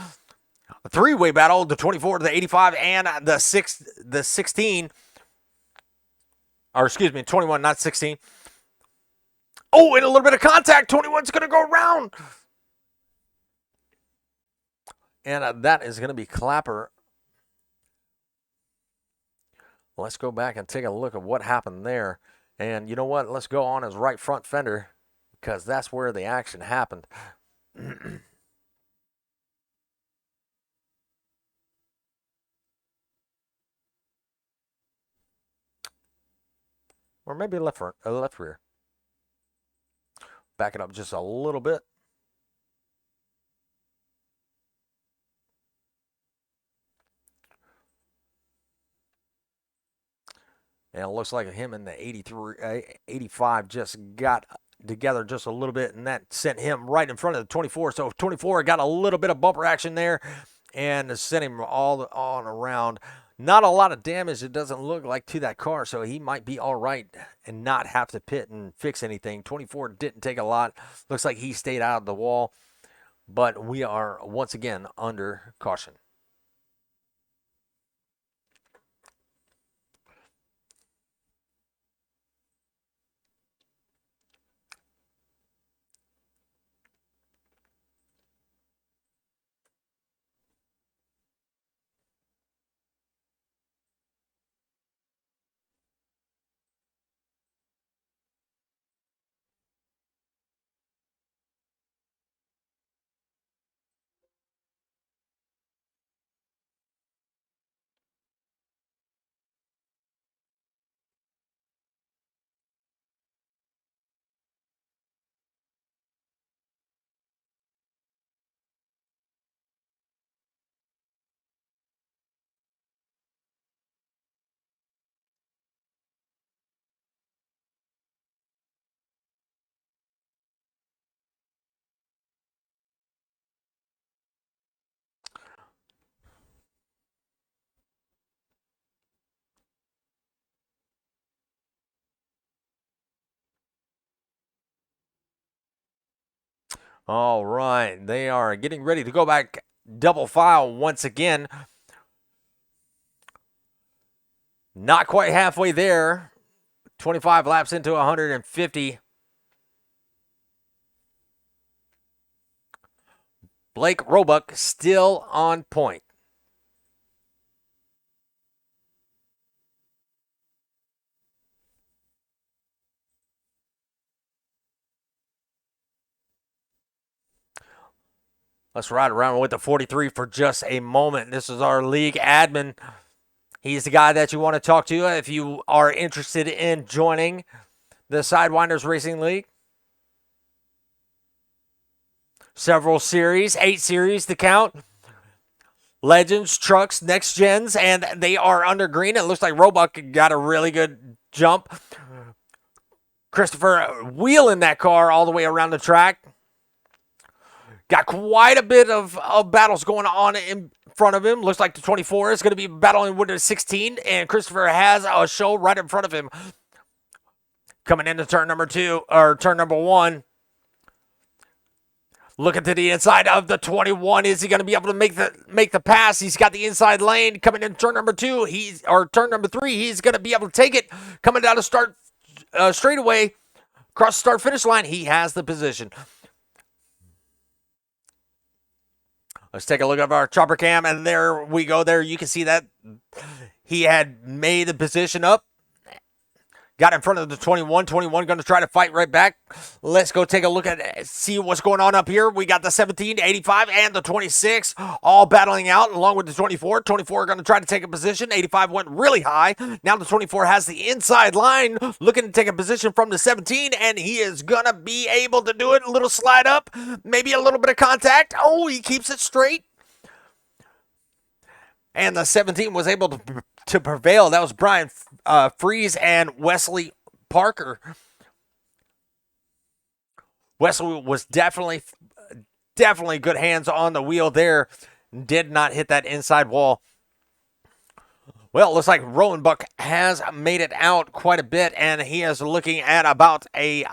A three-way battle, the 24, the 85, and the 16. Or, excuse me, 21, not 16. Oh, and a little bit of contact. 21's going to go around. And that is going to be Clapper. Let's go back and take a look at what happened there. And you know what? Let's go on his right front fender, because that's where the action happened. Or maybe left rear. Back it up just a little bit. And it looks like him and the 85 just got together just a little bit, and that sent him right in front of the 24. So 24 got a little bit of bumper action there and sent him all on around. Not a lot of damage, it doesn't look like, to that car, so he might be all right and not have to pit and fix anything. 24 didn't take a lot. Looks like he stayed out of the wall, but we are once again under caution. All right, they are getting ready to go back double file once again. Not quite halfway there. 25 laps into 150. Blake Roebuck still on point. Let's ride around with the 43 for just a moment. This is our league admin. He's the guy that you want to talk to if you are interested in joining the Sidewinders Racing League. Several series, 8 series to count. Legends, trucks, next gens, and they are under green. It looks like Roebuck got a really good jump. Christopher wheeling that car all the way around the track. Got quite a bit of battles going on in front of him. Looks like the 24 is going to be battling with the 16, and Christopher has a show right in front of him. Coming into turn number 2, or turn number 1. Looking to the inside of the 21. Is he going to be able to make the pass? He's got the inside lane. Coming in turn number 2, turn number 3, he's going to be able to take it. Coming down to start straightaway, across the start-finish line, he has the position. Let's take a look at our chopper cam, and there we go. There you can see that he had made the position up. Got in front of the 21. 21 going to try to fight right back. Let's go take a look at see what's going on up here. We got the 17, 85, and the 26 all battling out along with the 24. 24 going to try to take a position. 85 went really high. Now the 24 has the inside line looking to take a position from the 17, and he is going to be able to do it. A little slide up, maybe a little bit of contact. Oh, he keeps it straight. And the 17 was able to prevail. That was Brian Fries and Wesley Parker. Wesley was definitely good hands on the wheel there. Did not hit that inside wall. Well, it looks like Roebuck has made it out quite a bit, and he is looking at about a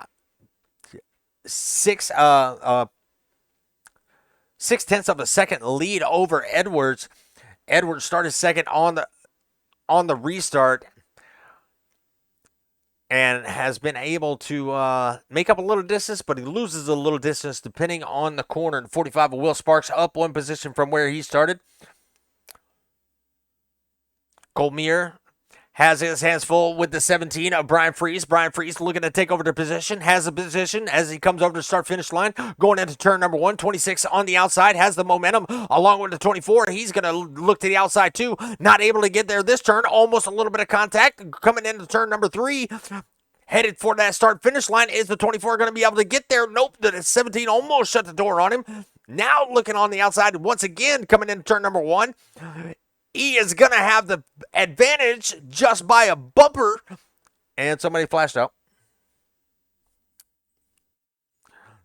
6/10 of a second lead over Edwards. Edwards started second on the restart and has been able to make up a little distance, but he loses a little distance depending on the corner. And 45 of Will Sparks up one position from where he started. Colmier has his hands full with the 17 of Brian Fries. Brian Fries looking to take over the position. Has the position as he comes over to start-finish line. Going into turn number 1. 26 on the outside. Has the momentum along with the 24. He's going to look to the outside too. Not able to get there this turn. Almost a little bit of contact. Coming into turn number 3. Headed for that start-finish line. Is the 24 going to be able to get there? Nope. The 17 almost shut the door on him. Now looking on the outside once again coming into turn number 1. He is going to have the advantage just by a bumper. And somebody flashed out.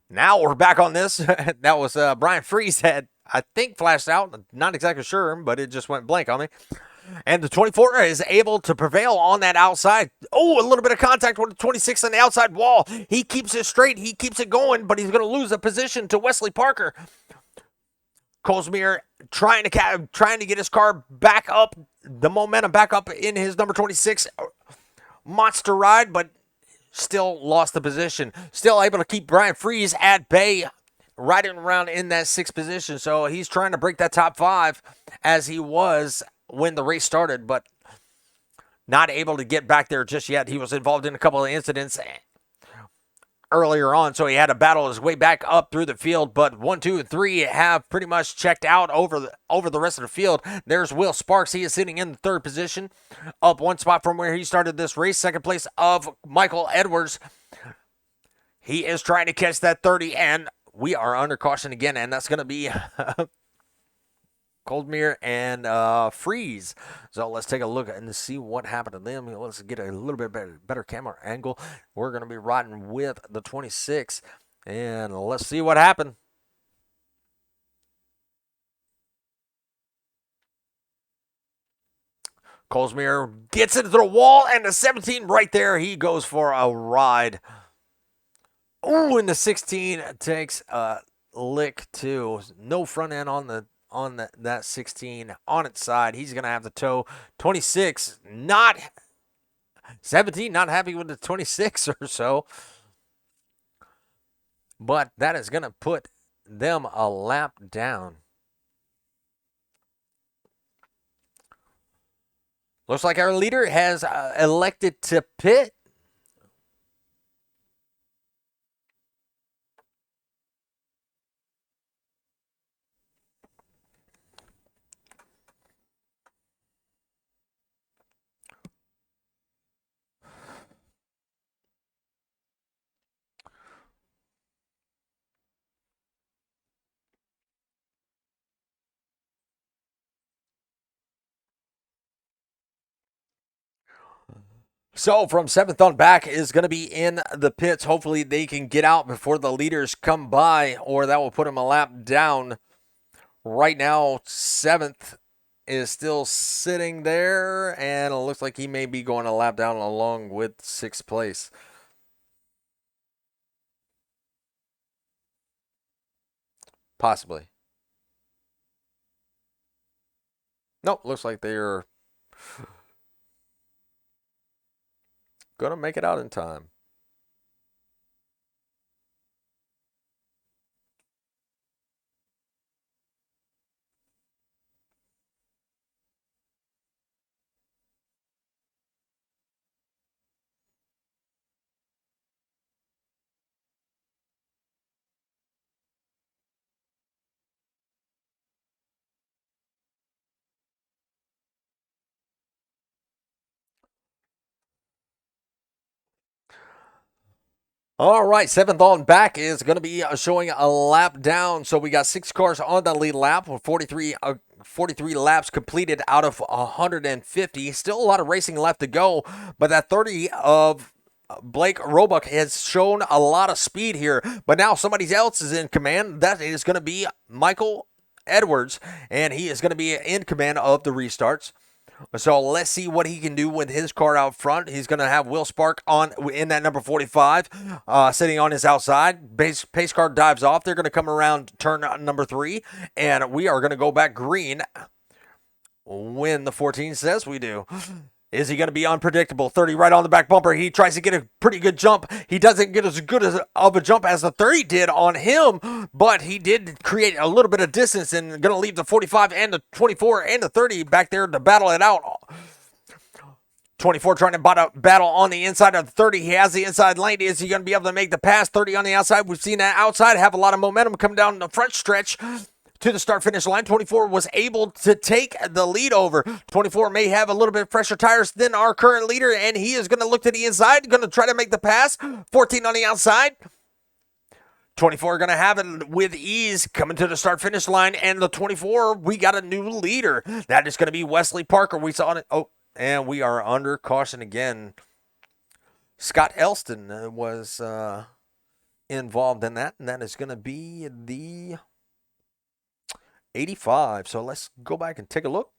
Now we're back on this. That was Brian Fries had, I think, flashed out. Not exactly sure, but it just went blank on me. And the 24 is able to prevail on that outside. Oh, a little bit of contact with the 26 on the outside wall. He keeps it straight. He keeps it going, but he's going to lose a position to Wesley Parker. Colsmere trying to get his car back up, the momentum back up in his number 26 monster ride, but still lost the position. Still able to keep Brian Fries at bay, riding around in that 6th position. So he's trying to break that top 5 as he was when the race started, but not able to get back there just yet. He was involved in a couple of incidents earlier on, so he had to battle his way back up through the field, but 1, 2, and 3 have pretty much checked out over the rest of the field. There's Will Sparks. He is sitting in the 3rd position, up 1 spot from where he started this race. 2nd place of Michael Edwards. He is trying to catch that 30, and we are under caution again, and that's going to be Coldmere and Fries. So let's take a look and see what happened to them. Let's get a little bit better camera angle. We're going to be riding with the 26, and let's see what happened. Colsmere gets into the wall, and the 17 right there. He goes for a ride. Ooh, and the 16 takes lick too. No front end on that 16 on its side. He's gonna have to tow 26. Not 17. Not happy with the 26 or so, but that is gonna put them a lap down. Looks like our leader has elected to pit. So from seventh on back is going to be in the pits. Hopefully they can get out before the leaders come by, or that will put them a lap down. Right now, seventh is still sitting there, and it looks like he may be going a lap down along with sixth place. Possibly. Nope, looks like they're going to make it out in time. All right, seventh on back is going to be showing a lap down. So we got 6 cars on the lead lap with 43 laps completed out of 150. Still a lot of racing left to go, but that 30 of Blake Roebuck has shown a lot of speed here. But now somebody else is in command. That is going to be Michael Edwards, and he is going to be in command of the restarts. So let's see what he can do with his car out front. He's going to have Will Spark on in that number 45, sitting on his outside. Pace car dives off. They're going to come around turn number 3, and we are going to go back green when the 14 says we do. Is he going to be unpredictable? 30 right on the back bumper. He tries to get a pretty good jump. He doesn't get as good of a jump as the 30 did on him, but he did create a little bit of distance and going to leave the 45 and the 24 and the 30 back there to battle it out. 24 trying to battle on the inside of 30. He has the inside lane. Is he going to be able to make the pass? 30 on the outside. We've seen that outside have a lot of momentum come down the front stretch to the start-finish line. 24 was able to take the lead over. 24 may have a little bit fresher tires than our current leader, and he is going to look to the inside, going to try to make the pass. 14 on the outside. 24 going to have it with ease coming to the start-finish line, and the 24, we got a new leader. That is going to be Wesley Parker. We saw it. Oh, and we are under caution again. Scott Elston was involved in that, and that is going to be the 85. So let's go back and take a look.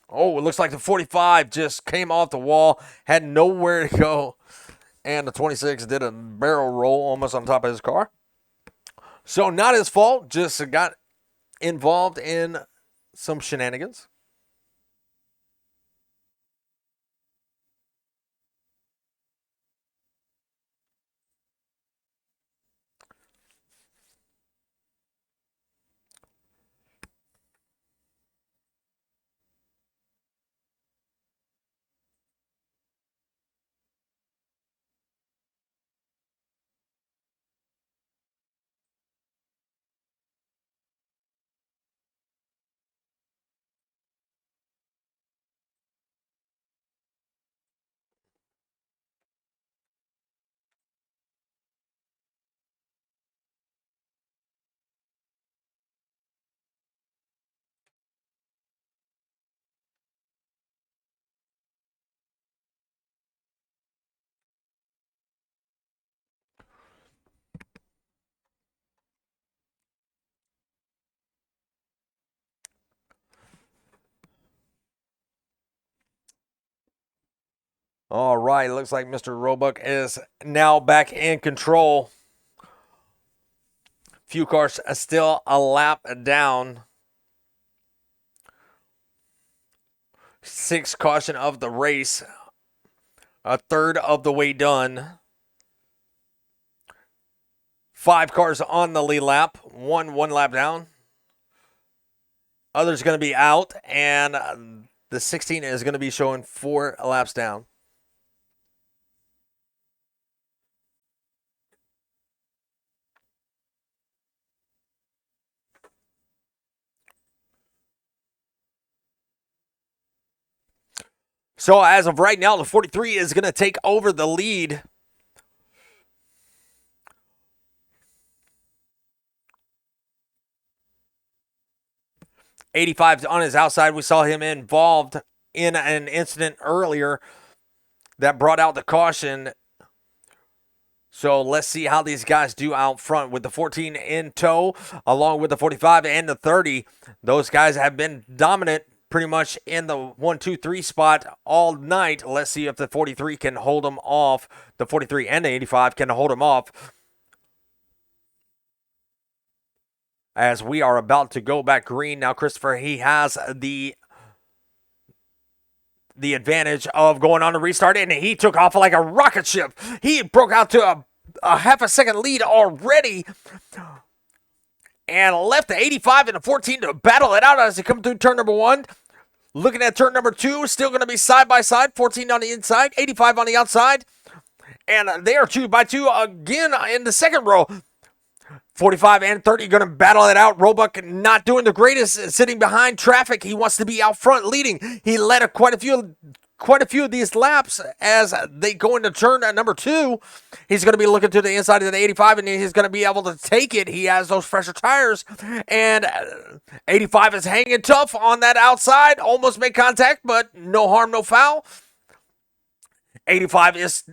Oh, it looks like the 45 just came off the wall, had nowhere to go, and the 26 did a barrel roll almost on top of his car. So not his fault, just got involved in some shenanigans. All right, looks like Mr. Roebuck is now back in control. Few cars still a lap down. 6th caution of the race. A third of the way done. 5 cars on the lead lap. One lap down. Others going to be out, and the 16 is going to be showing 4 laps down. So as of right now, the 43 is going to take over the lead. '85 on his outside. We saw him involved in an incident earlier that brought out the caution. So let's see how these guys do out front with the 14 in tow, along with the 45 and the 30. Those guys have been dominant pretty much in the 1, 2, 3 spot all night. Let's see if the 43 can hold them off. The 43 and the 85 can hold them off. As we are about to go back green now, Christopher, he has the advantage of going on the restart, and he took off like a rocket ship. He broke out to a half a second lead already and left the 85 and the 14 to battle it out as they come through turn number 1. Looking at turn number 2, still going to be side by side, 14 on the inside, 85 on the outside, and they are 2 by 2 again in the second row. 45 and 30 going to battle it out. Roebuck not doing the greatest, sitting behind traffic. He wants to be out front leading. He led quite a few of these laps as they go into turn number 2. He's going to be looking to the inside of the 85, and he's going to be able to take it. He has those fresher tires, and 85 is hanging tough on that outside. Almost made contact, but no harm, no foul. 85 is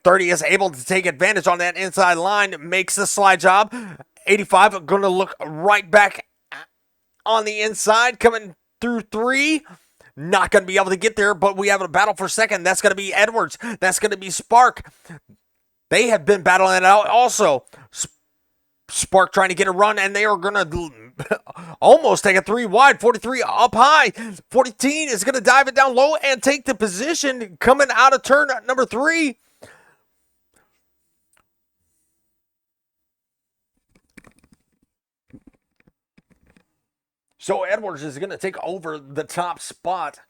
30 is able to take advantage on that inside line, makes the slide job. 85 going to look right back on the inside, coming through 3. Not going to be able to get there, but we have a battle for second. That's going to be Edwards. That's going to be Spark. They have been battling it out also. Spark trying to get a run, and they are going to almost take a 3 wide. 43 up high. 14 is going to dive it down low and take the position coming out of turn number 3. So Edwards is going to take over the top spot,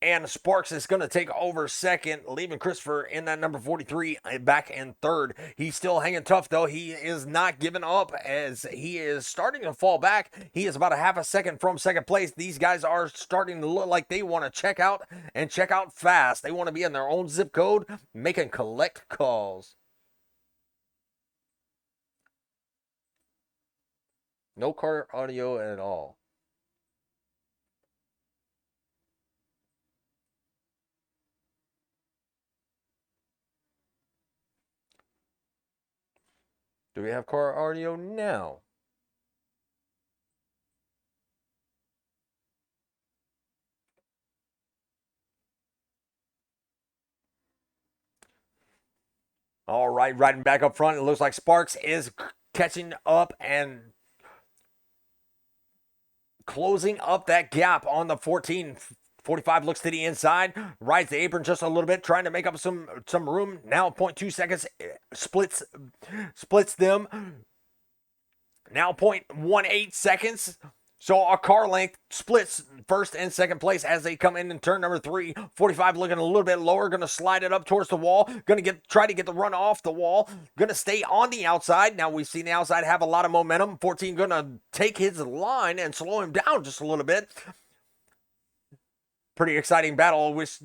and Sparks is going to take over second, leaving Christopher in that number 43 back in third. He's still hanging tough, though. He is not giving up as he is starting to fall back. He is about a half a second from second place. These guys are starting to look like they want to check out and check out fast. They want to be in their own zip code, making collect calls. No car audio at all. Do we have car audio now? All right, riding back up front. It looks like Sparks is catching up and closing up that gap on the 14. 45 looks to the inside, rides the apron just a little bit, trying to make up some room. Now 0.2 seconds splits them. Now 0.18 seconds. So a car length splits first and second place as they come in turn number 3. 45 looking a little bit lower, going to slide it up towards the wall. Going to try to get the run off the wall. Going to stay on the outside. Now we've seen the outside have a lot of momentum. 14 going to take his line and slow him down just a little bit. Pretty exciting battle. Wish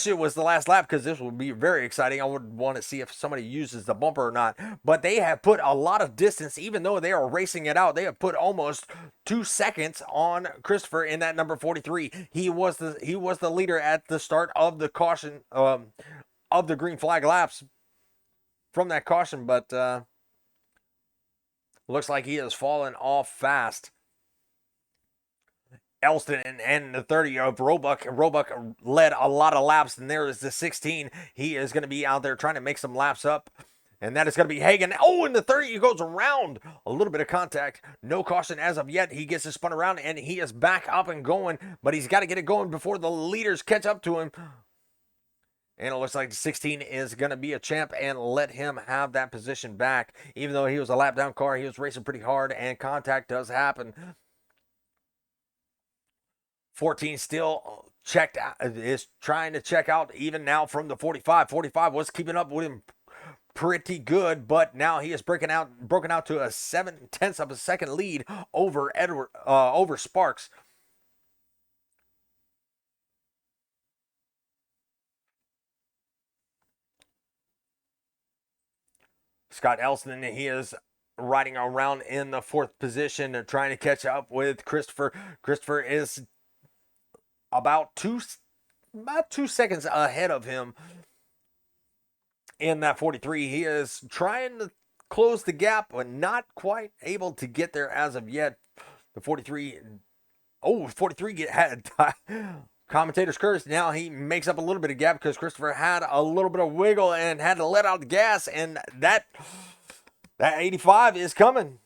it was the last lap because this would be very exciting. I would want to see if somebody uses the bumper or not. But they have put a lot of distance, even though they are racing it out. They have put almost 2 seconds on Christopher in that number 43. He was the leader at the start of the caution of the green flag laps from that caution, but looks like he has fallen off fast. Elston and the 30 of Roebuck. Roebuck led a lot of laps, and there is the 16. He is going to be out there trying to make some laps up. And that is going to be Hagan. Oh, and the 30, he goes around. A little bit of contact. No caution as of yet. He gets it spun around, and he is back up and going. But he's got to get it going before the leaders catch up to him. And it looks like the 16 is going to be a champ and let him have that position back. Even though he was a lap down car, he was racing pretty hard, and contact does happen. 14 still checked out, is trying to check out even now from the 45. 45 was keeping up with him pretty good, but now he is broken out to a 7/10 of a second lead over over Sparks. Scott Elston, he is riding around in the 4th position, trying to catch up with Christopher. Christopher is about two seconds ahead of him in that 43. He is trying to close the gap, but not quite able to get there as of yet. The 43, 43 had commentator's curse. Now he makes up a little bit of gap because Christopher had a little bit of wiggle and had to let out the gas, and that 85 is coming.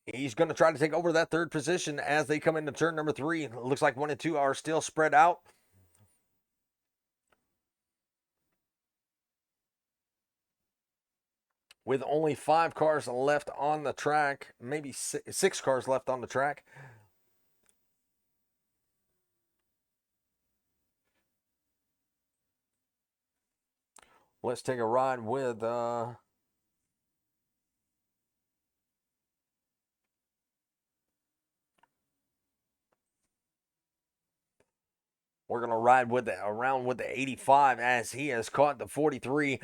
He's going to try to take over that 3rd position as they come into turn number 3. It looks like 1 and 2 are still spread out. With only 5 cars left on the track, maybe 6 cars left on the track. Let's take a ride with we're going to ride with around with the 85 as he has caught the 43.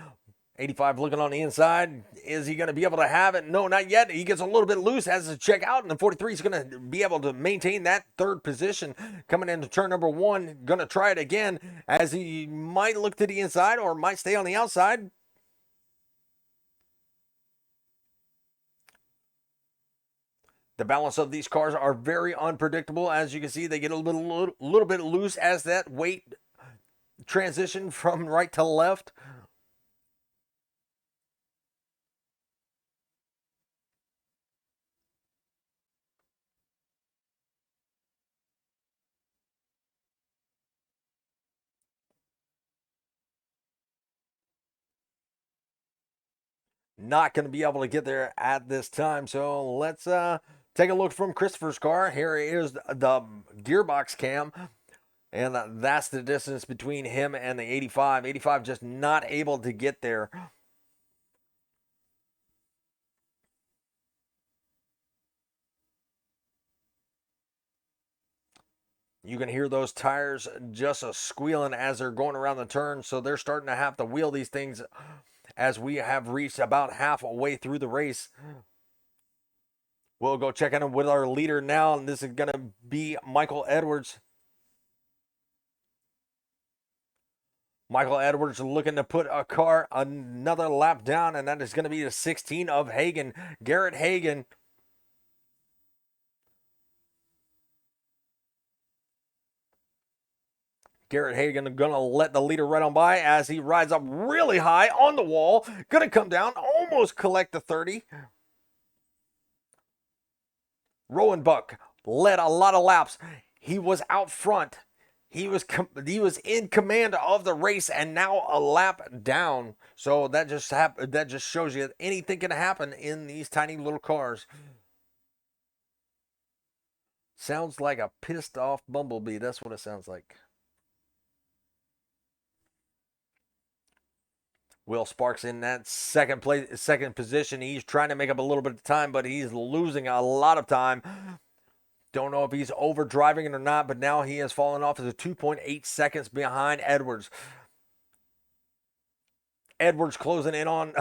85 looking on the inside. Is he going to be able to have it? No, not yet. He gets a little bit loose, has to check out, and the 43 is going to be able to maintain that 3rd position. Coming into turn number 1, going to try it again as he might look to the inside or might stay on the outside. The balance of these cars are very unpredictable. As you can see, they get a little bit loose as that weight transition from right to left. Not going to be able to get there at this time. So let's take a look from Christopher's car. Here is the gearbox cam. And that's the distance between him and the 85. 85 just not able to get there. You can hear those tires just squealing as they're going around the turn. So they're starting to have to wheel these things as we have reached about halfway through the race. We'll go check in with our leader now, and this is going to be Michael Edwards. Michael Edwards looking to put a car another lap down, and that is going to be the 16 of Hagan, Garrett Hagan. Garrett Hagan going to let the leader right on by as he rides up really high on the wall. Going to come down, almost collect the 30. Roebuck led a lot of laps. He was out front. He was in command of the race, and now a lap down. So that just shows you that anything can happen in these tiny little cars. Sounds like a pissed off bumblebee. That's what it sounds like. Will Sparks in that second position. He's trying to make up a little bit of time, but he's losing a lot of time. Don't know if he's overdriving it or not, but now he has fallen off as a 2.8 seconds behind Edwards. Edwards closing in on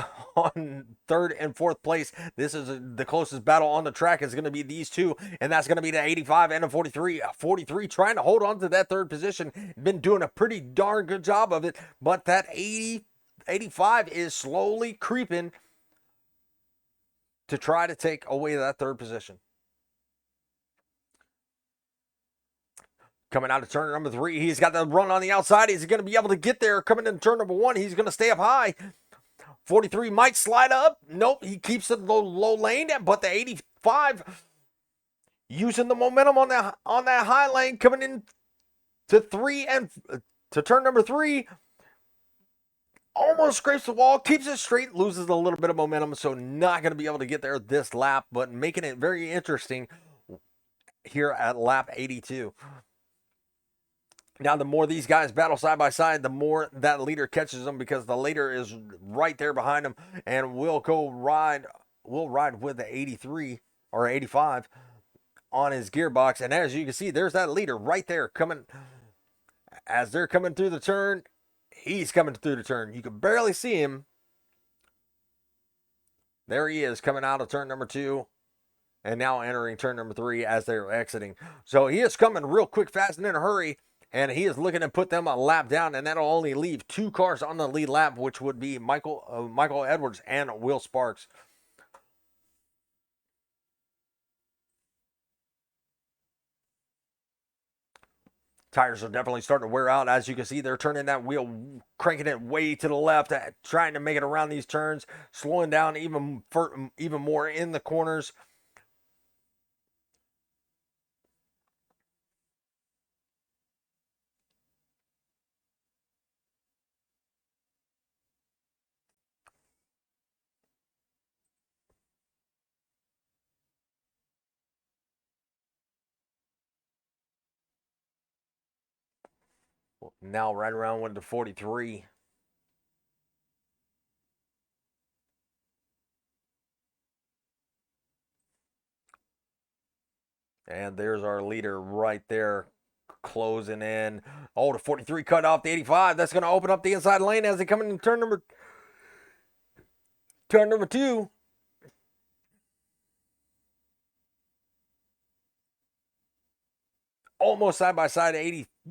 3rd and 4th place. This is the closest battle on the track is going to be these two, and that's going to be the 85 and the 43. 43 trying to hold on to that 3rd position. Been doing a pretty darn good job of it, but that 85 is slowly creeping to try to take away that 3rd position. Coming out of turn number 3, he's got the run on the outside. Is he going to be able to get there? Coming into turn number 1, he's going to stay up high. 43 might slide up. Nope, he keeps it low lane, but the 85 using the momentum on that high lane, coming in to 3 and to turn number 3. Almost scrapes the wall, keeps it straight, loses a little bit of momentum, so not going to be able to get there this lap, but making it very interesting here at lap 82. Now, the more these guys battle side by side, the more that leader catches them, because the leader is right there behind them and will ride with the 83 or 85 on his gearbox. And as you can see, there's that leader right there coming. As they're coming through the turn, he's coming through the turn. You can barely see him. There he is, coming out of turn number 2 and now entering turn number 3 as they're exiting. So he is coming real quick, fast, and in a hurry. And he is looking to put them a lap down, and that'll only leave 2 cars on the lead lap, which would be Michael Edwards and Will Sparks. Tires are definitely starting to wear out. As you can see, they're turning that wheel, cranking it way to the left, trying to make it around these turns, slowing down even more in the corners. Now right around with the 43. And there's our leader right there, closing in. Oh, the 43 cut off the 85. That's going to open up the inside lane as they come in turn number 2. Almost side by side.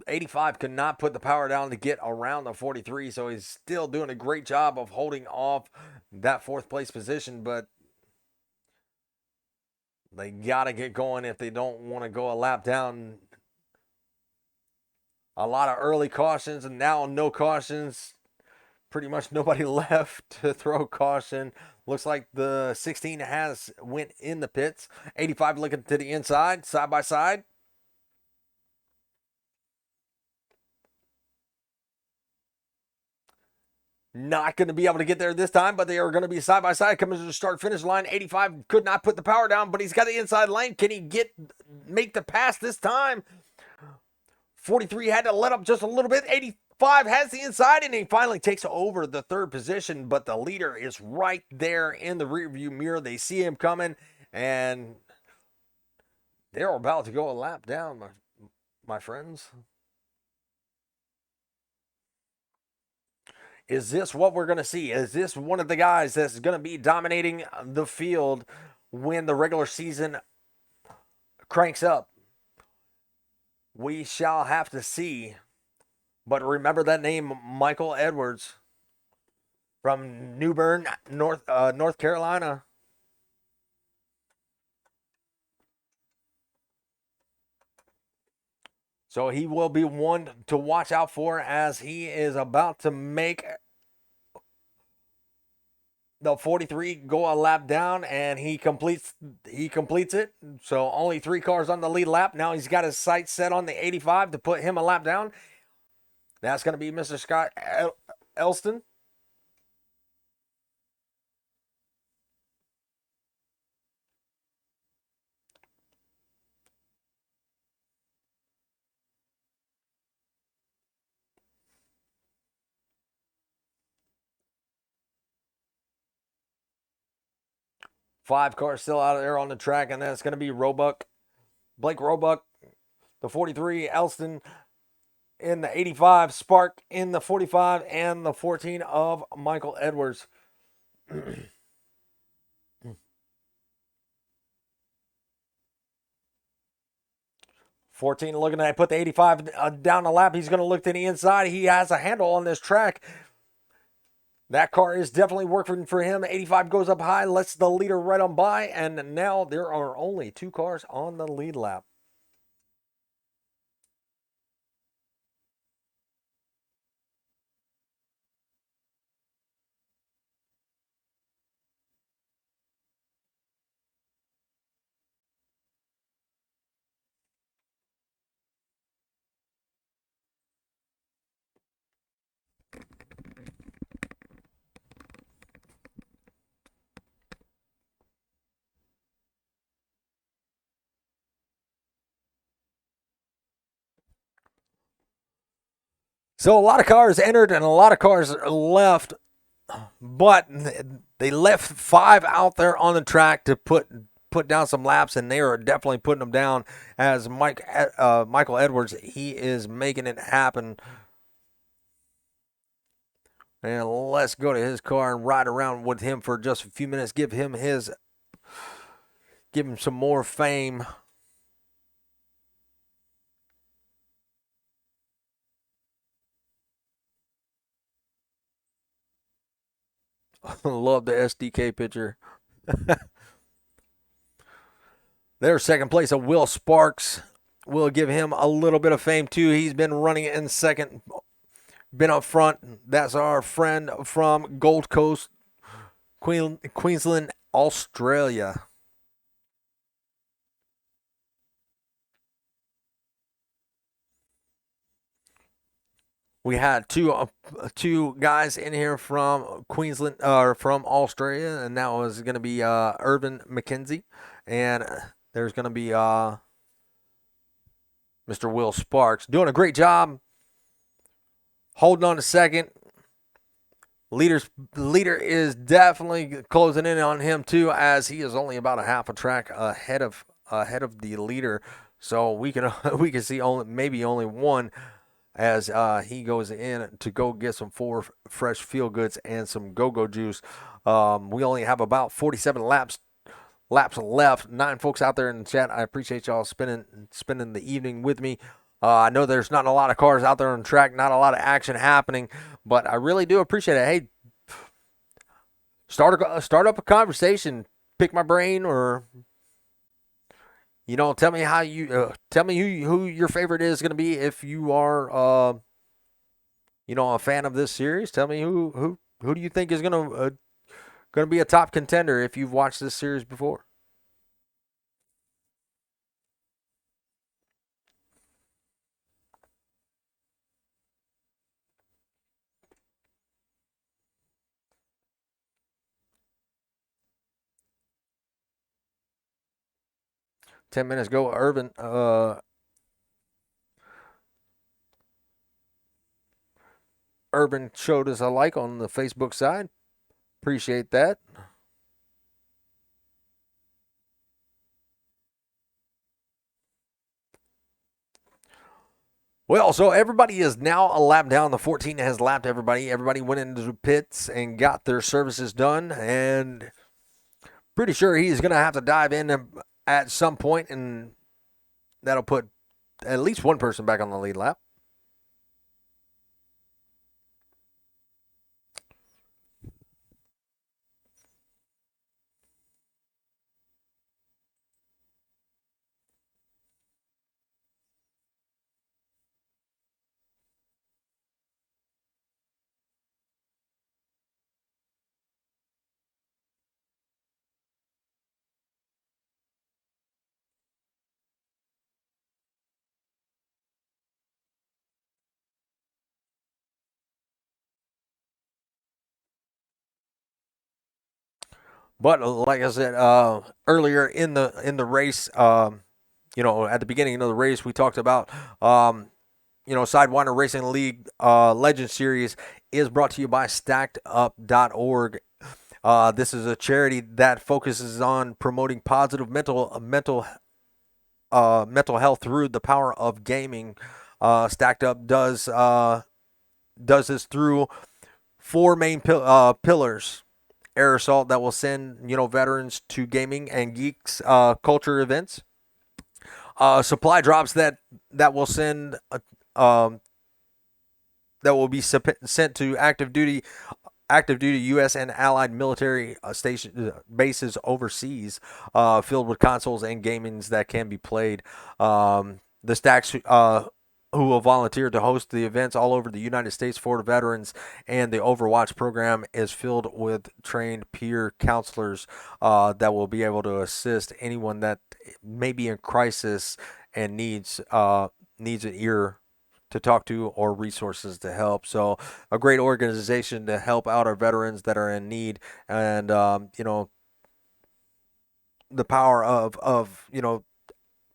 85 could not put the power down to get around the 43, so he's still doing a great job of holding off that 4th place position, but they got to get going if they don't want to go a lap down. A lot of early cautions, and now no cautions. Pretty much nobody left to throw caution. Looks like the 16 has went in the pits. 85 looking to the inside, side by side. Not going to be able to get there this time, but they are going to be side by side coming to the start finish line. 85 could not put the power down, but he's got the inside lane. Can he make the pass this time? 43 had to let up just a little bit. 85 has the inside, and he finally takes over the 3rd position, but the leader is right there in the rearview mirror. They see him coming, and they're about to go a lap down, my friends. Is this what we're going to see? Is this one of the guys that's going to be dominating the field when the regular season cranks up? We shall have to see. But remember that name, Michael Edwards, from New Bern, North Carolina. So he will be one to watch out for, as he is about to make the 43 go a lap down, and he completes it. So only 3 cars on the lead lap. Now he's got his sights set on the 85 to put him a lap down. That's going to be Mr. Scott Elston. Five cars still out there on the track, and that's going to be Blake Roebuck, the 43, Elston in the 85, Spark in the 45, and the 14 of Michael Edwards. 14 looking to put the 85 down the lap. He's going to look to the inside. He has a handle on this track. That car is definitely working for him. 85 goes up high, lets the leader right on by, and now there are only 2 cars on the lead lap. So a lot of cars entered and a lot of cars left, but they left 5 out there on the track to put down some laps, and they are definitely putting them down. As Michael Edwards, he is making it happen. And let's go to his car and ride around with him for just a few minutes. Give him some more fame. Love the SDK picture. There's second place of Will Sparks. We'll give him a little bit of fame too. He's been running in second, been up front. That's our friend from Gold Coast, Queensland, Australia. We had two guys in here from Queensland or from Australia, and that was going to be Irvin McKenzie, and there's going to be Mr. Will Sparks doing a great job, holding on to second. Leader is definitely closing in on him too, as he is only about a half a track ahead of the leader. So we can we can see only one as he goes in to go get some 4 fresh feel goods and some go-go juice. We only have about 47 laps left. 9 folks out there in the chat. I appreciate y'all spending the evening with me. I know there's not a lot of cars out there on the track, not a lot of action happening, but I really do appreciate it. Hey, start up a conversation, pick my brain, or tell me tell me who your favorite is going to be if you are a fan of this series. Tell me who do you think is going to be a top contender if you've watched this series before. 10 minutes ago, Urban showed us a like on the Facebook side. Appreciate that. Well, so everybody is now a lap down. The 14 has lapped everybody. Everybody went into the pits and got their services done, and pretty sure he's going to have to dive in at some point, and that'll put at least one person back on the lead lap. But like I said earlier in the race, at the beginning of the race, we talked about Sidewinder Racing League Legend Series is brought to you by StackedUp.org. This is a charity that focuses on promoting positive mental health through the power of gaming. Stacked Up does this through 4 main pillars: air assault that will send veterans to gaming and geeks culture events, supply drops that will send that will be sent to active duty U.S. and allied military bases overseas, filled with consoles and gamings that can be played. The Stacks who will volunteer to host the events all over the United States for the veterans, and the Overwatch program is filled with trained peer counselors that will be able to assist anyone that may be in crisis and needs an ear to talk to or resources to help. So a great organization to help out our veterans that are in need, and the power of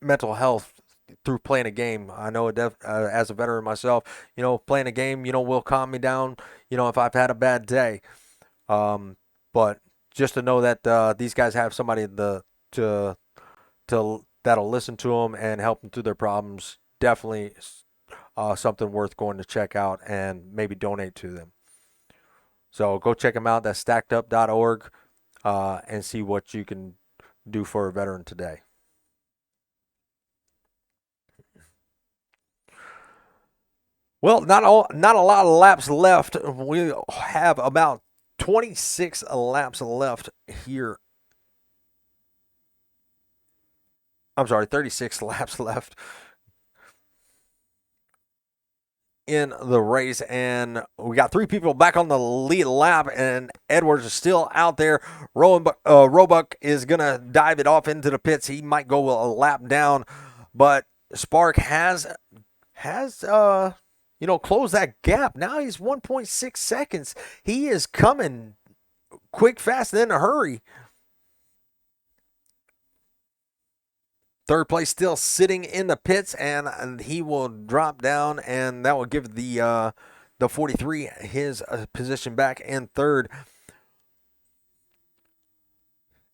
mental health through playing a game. I know as a veteran myself, playing a game, will calm me down, if I've had a bad day. But just to know that these guys have somebody to that'll listen to them and help them through their problems, definitely something worth going to check out and maybe donate to them. So go check them out. That's stackedup.org and see what you can do for a veteran today. Well, not a lot of laps left. We have about 26 laps left here. I'm sorry, 36 laps left in the race, and we got three people back on the lead lap, and Edwards is still out there. Roebuck is gonna dive it off into the pits. He might go a lap down, but Spark has closed that gap. Now he's 1.6 seconds. He is coming quick, fast, and in a hurry. Third place still sitting in the pits, and he will drop down, and that will give the 43 his position back in third.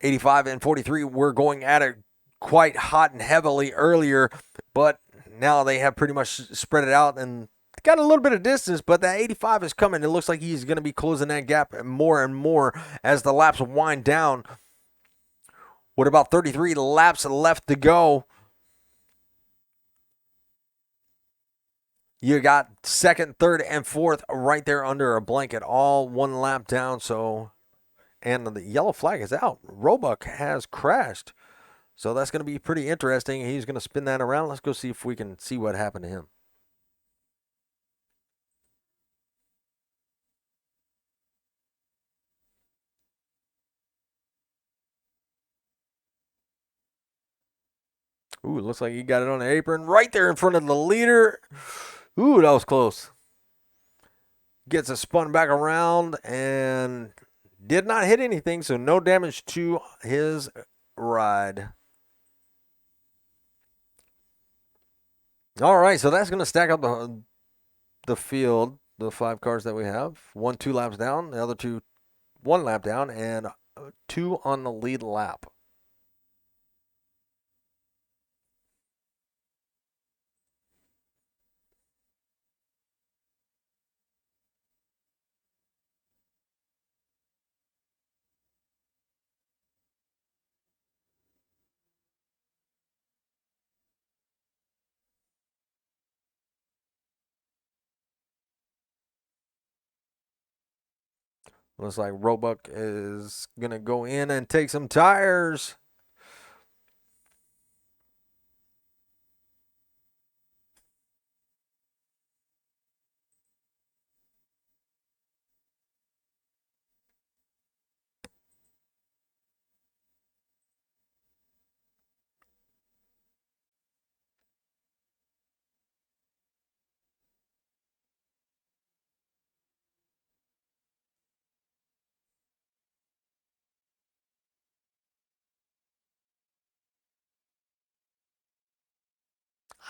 85 and 43 were going at it quite hot and heavily earlier, but now they have pretty much spread it out and got a little bit of distance, but that 85 is coming. It looks like he's going to be closing that gap more and more as the laps wind down. With about 33 laps left to go, you got second, third, and fourth right there under a blanket, all one lap down. So, and the yellow flag is out. Roebuck has crashed. So that's going to be pretty interesting. He's going to spin that around. Let's go see if we can see what happened to him. Ooh, it looks like he got it on the apron right there in front of the leader. Ooh, that was close. Gets it spun back around and did not hit anything, so no damage to his ride. All right, so that's going to stack up the field, the 5 cars that we have. 1 2 laps down, the other 2 1 lap down, and 2 on the lead lap. Looks like Roebuck is going to go in and take some tires.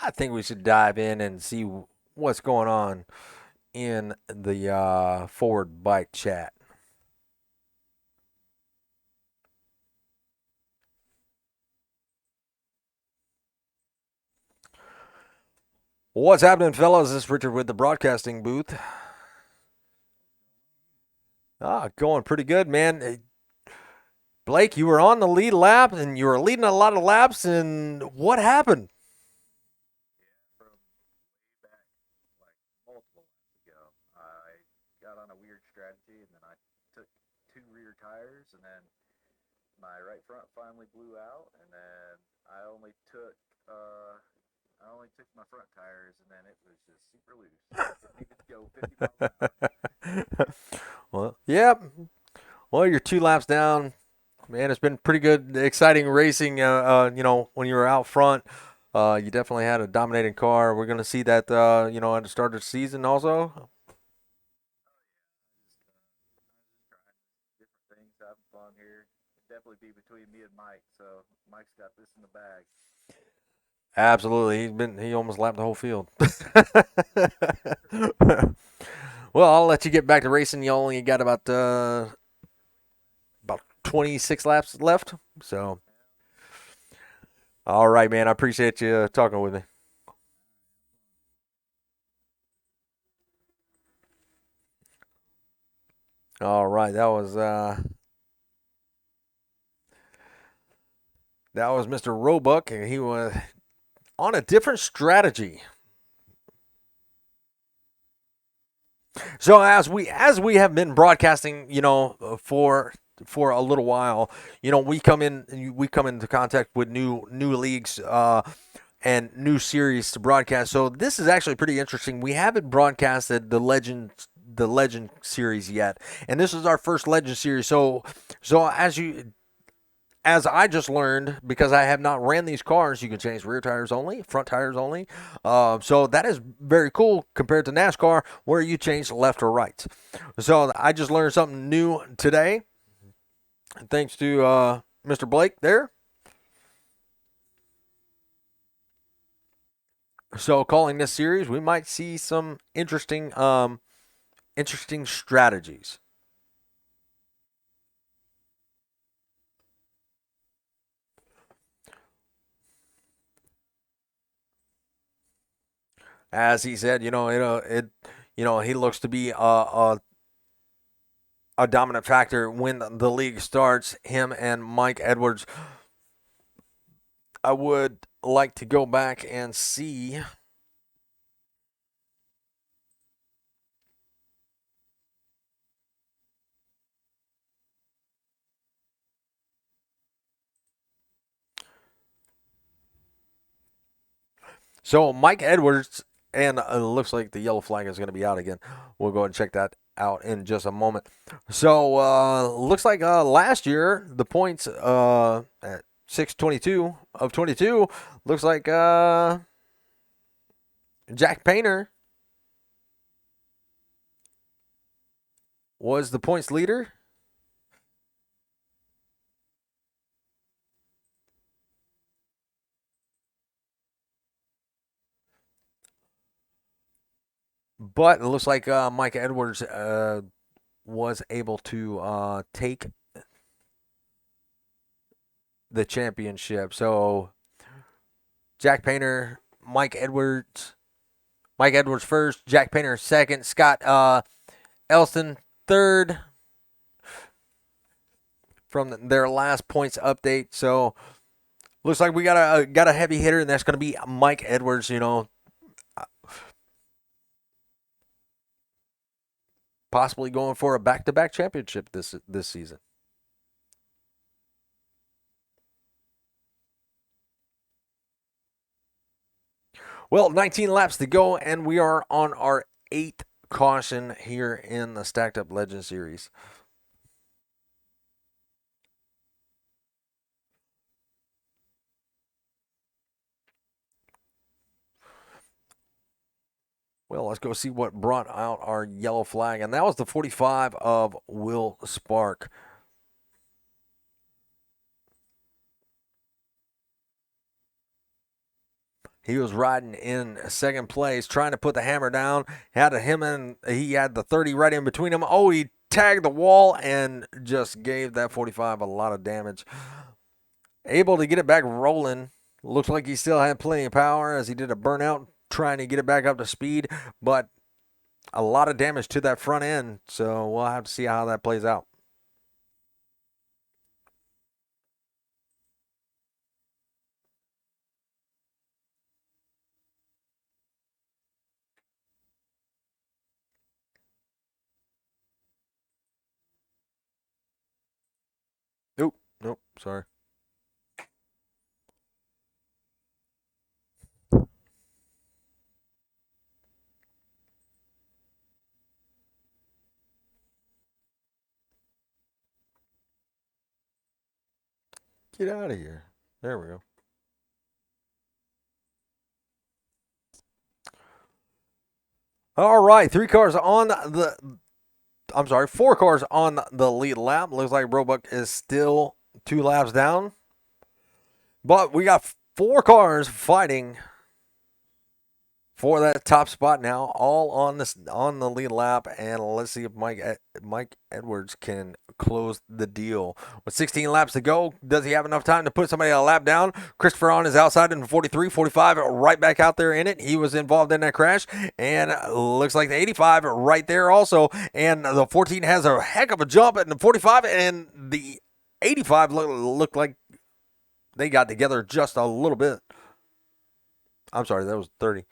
I think we should dive in and see what's going on in the forward bike chat. What's happening, fellas? This is Richard with the broadcasting booth. Going pretty good, man. Blake, you were on the lead lap and you were leading a lot of laps, and what happened? From way back, like multiple months ago, I got on a weird strategy, and then I took 2 rear tires, and then my right front finally blew out, and then I only took my front tires, and then it was just super loose. It needed to go 50 miles an hour. Well, yeah. Well, you're 2 laps down. Man, it's been pretty good, exciting racing. When you were out front, you definitely had a dominating car. We're going to see that, at the start of the season also. Just different things, having fun here. It'd definitely be between me and Mike, so Mike's got this in the bag. Absolutely. He almost lapped the whole field. Well, I'll let you get back to racing. You only got about 26 laps left. So, all right, man. I appreciate you talking with me. All right, that was Mr. Roebuck, and he was on a different strategy. So as we have been broadcasting, for a little while, we come into contact with new leagues and new series to broadcast. So this is actually pretty interesting. We haven't broadcasted the Legend series yet, and this is our first Legend series. So as I just learned, because I have not ran these cars, you can change rear tires only, front tires only. So that is very cool compared to NASCAR, where you change left or right. So I just learned something new today, thanks to Mr. Blake there. So calling this series, we might see some interesting strategies. As he said, he looks to be a dominant factor when the league starts. Him and Mike Edwards. I would like to go back and see. So Mike Edwards, and it looks like the yellow flag is going to be out again. We'll go and check that out in just a moment. So looks like last year the points at 622 of 22 looks like Jack Painter was the points leader. But it looks like Mike Edwards was able to take the championship. So Jack Painter, Mike Edwards first, Jack Painter second, Scott Elston third from their last points update. So looks like we got a heavy hitter, and that's going to be Mike Edwards. Possibly going for a back-to-back championship this season. Well, 19 laps to go, and we are on our eighth caution here in the Stacked Up Legend Series. Well, let's go see what brought out our yellow flag, and that was the 45 of Will Spark. He was riding in second place, trying to put the hammer down. He had the 30 right in between them. Oh, he tagged the wall and just gave that 45 a lot of damage. Able to get it back rolling. Looks like he still had plenty of power as he did a burnout trying to get it back up to speed, but a lot of damage to that front end. So we'll have to see how that plays out. Nope, nope, sorry. Get out of here. There we go. All right, four cars on the lead lap. Looks like Roebuck is still 2 laps down. But we got 4 cars fighting for that top spot now, all on the lead lap, and let's see if Mike Edwards can close the deal. With 16 laps to go, does he have enough time to put somebody a lap down? Christopher on his outside in 43, 45, right back out there in it. He was involved in that crash, and looks like the 85 right there also, and the 14 has a heck of a jump at the 45, and the 85 looked like they got together just a little bit. I'm sorry, that was 30.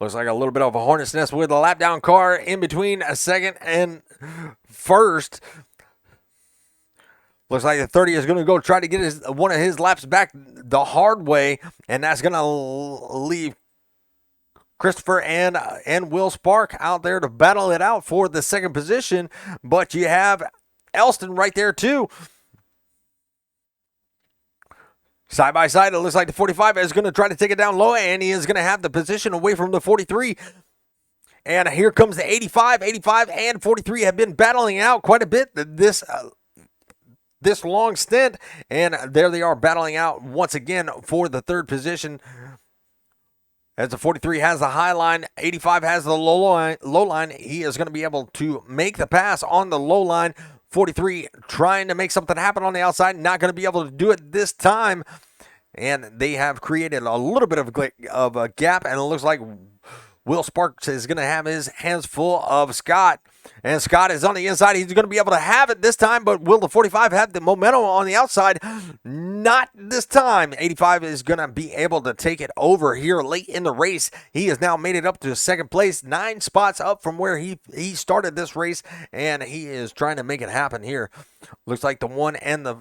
Looks like a little bit of a hornet's nest with a lap down car in between a second and first. Looks like the 30 is going to go try to get one of his laps back the hard way, and that's going to leave Christopher and Will Spark out there to battle it out for the second position. But you have Elston right there too. Side by side, it looks like the 45 is going to try to take it down low, and he is going to have the position away from the 43. And here comes the 85. 85 and 43 have been battling out quite a bit this long stint. And there they are battling out once again for the third position. As the 43 has the high line, 85 has the low line. He is going to be able to make the pass on the low line. 43 trying to make something happen on the outside. Not going to be able to do it this time. And they have created a little bit of a gap. And it looks like Will Sparks is going to have his hands full of Scott. And Scott is on the inside. He's going to be able to have it this time. But will the 45 have the momentum on the outside? Not this time. 85 is going to be able to take it over here late in the race. He has now made it up to second place. 9 spots up from where he started this race. And he is trying to make it happen here. Looks like the 1 and the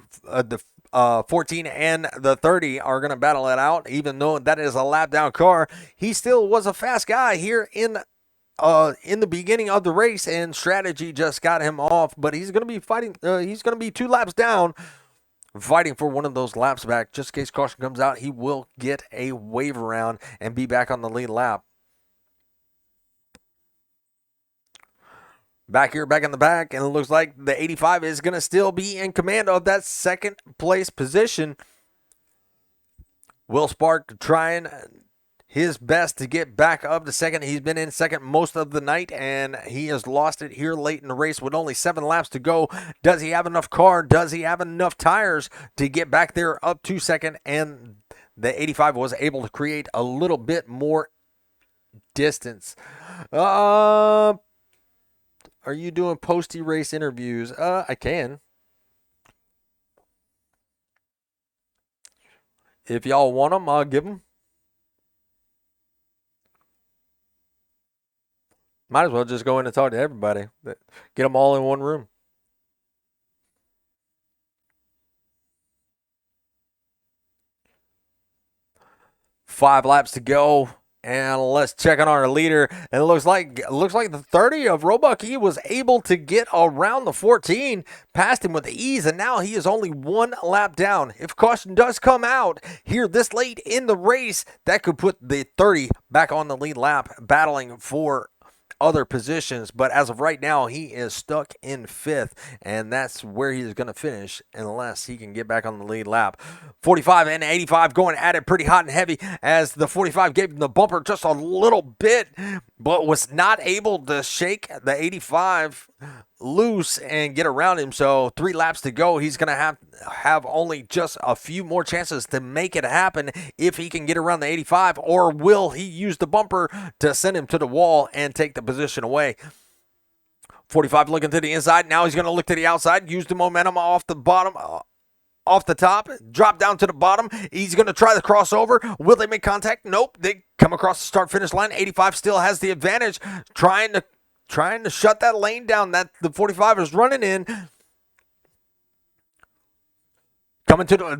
14 and the 30 are going to battle it out. Even though that is a lap down car, he still was a fast guy here in the beginning of the race, and strategy just got him off. But he's going to be fighting. He's going to be 2 laps down, fighting for one of those laps back. Just in case caution comes out, he will get a wave around and be back on the lead lap. Back here, back in the back, and it looks like the 85 is going to still be in command of that second place position. Will Spark trying his best to get back up to second. He's been in second most of the night, and he has lost it here late in the race with only 7 laps to go. Does he have enough car? Does he have enough tires to get back there up to second? And the 85 was able to create a little bit more distance. Are you doing post-race interviews? I can. If y'all want them, I'll give them. Might as well just go in and talk to everybody. Get them all in one room. Five laps to go. And let's check on our leader. And it looks like the 30 of Roebuck, he was able to get around the 14, passed him with ease, and now he is only 1 lap down. If caution does come out here this late in the race, that could put the 30 back on the lead lap, battling for other positions. But as of right now, he is stuck in 5th, and that's where he's going to finish unless he can get back on the lead lap. 45 and 85 going at it pretty hot and heavy, as the 45 gave him the bumper just a little bit, but was not able to shake the 85 loose and get around him. So 3 laps to go. He's going to have only just a few more chances to make it happen if he can get around the 85, or will he use the bumper to send him to the wall and take the position away? 45 looking to the inside. Now he's going to look to the outside, use the momentum off the bottom, off the top, drop down to the bottom. He's going to try the crossover. Will they make contact? Nope. They come across the start-finish line. 85 still has the advantage, trying to shut that lane down that the 45 is running in.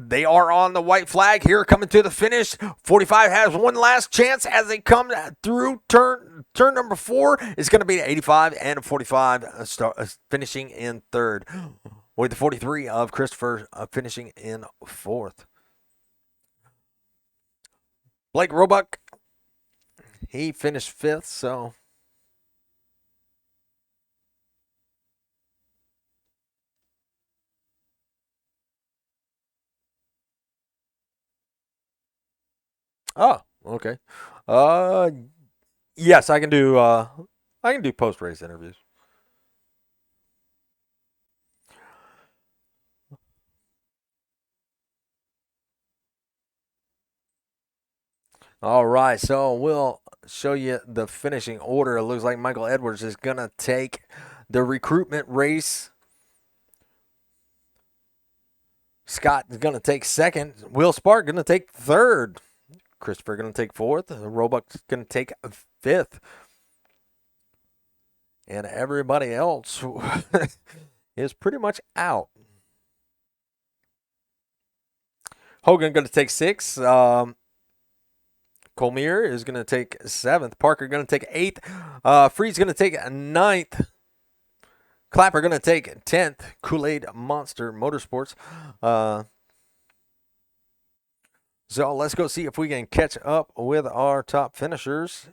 They are on the white flag here, coming to the finish. 45 has one last chance as they come through turn number 4. It's going to be 85 and 45 finishing in 3rd, with the 43 of Christopher finishing in 4th. Blake Roebuck, he finished 5th, so Oh, okay. Uh, yes, I can do. I can do post race interviews. All right, so we'll show you the finishing order. It looks like Michael Edwards is gonna take the recruitment race. Scott is gonna take second. Will Spark gonna take third. Christopher gonna take fourth. Roebuck's gonna take fifth, and everybody else is pretty much out. Hogan going to take sixth. Colmier is going to take seventh. Parker going to take eighth. Freeze going to take ninth. Clapper going to take 10th. Kool-Aid Monster Motorsports. Uh, so let's go see if we can catch up with our top finishers.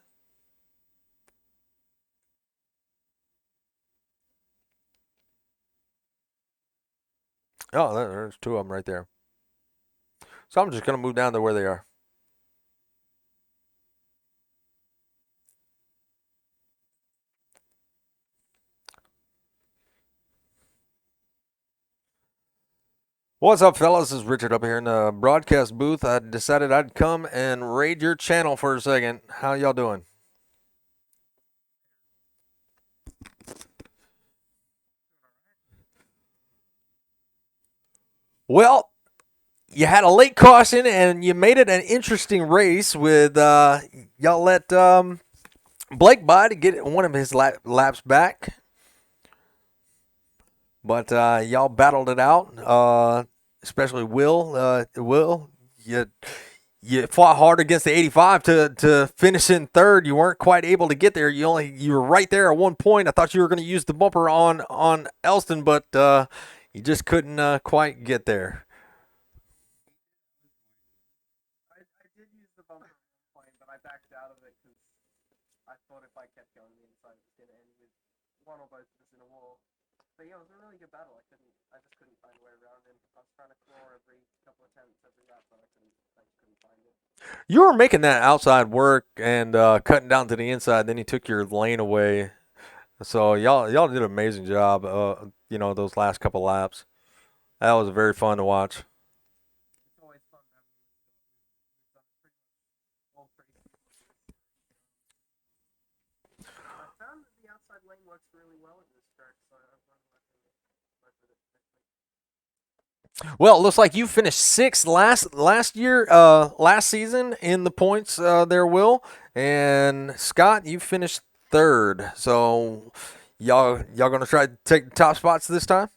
Oh, there's two of them right there. So I'm just going to move down to where they are. What's up, fellas? This is Richard up here in the broadcast booth. I decided I'd come and raid your channel for a second. How y'all doing? Well, you had a late caution and you made it an interesting race with y'all let Blake by to get one of his laps back, but y'all battled it out. Especially Will. Will, you fought hard against the 85 to finish in third. You weren't quite able to get there. You were right there at one point. I thought you were going to use the bumper on Elston, but you just couldn't quite get there. I did use the bumper at one point, but I backed out of it because I thought if I kept going the inside, it was going to end with one or both of us in a wall. But yeah, it was a really good battle. I just couldn't find a way around him. I was trying to claw every couple of attempts, every lap, but I just couldn't find it. You were making that outside work and cutting down to the inside. Then you took your lane away. So y'all did an amazing job. Those last couple laps. That was very fun to watch. It's always fun that we've done pretty much all pretty seasons. I found that the outside lane works really well at this track, so I'm going to work with it next week. Well, it looks like you finished sixth last year, last season in the points there, Will. And Scott, you finished third. So y'all gonna try to take the top spots this time?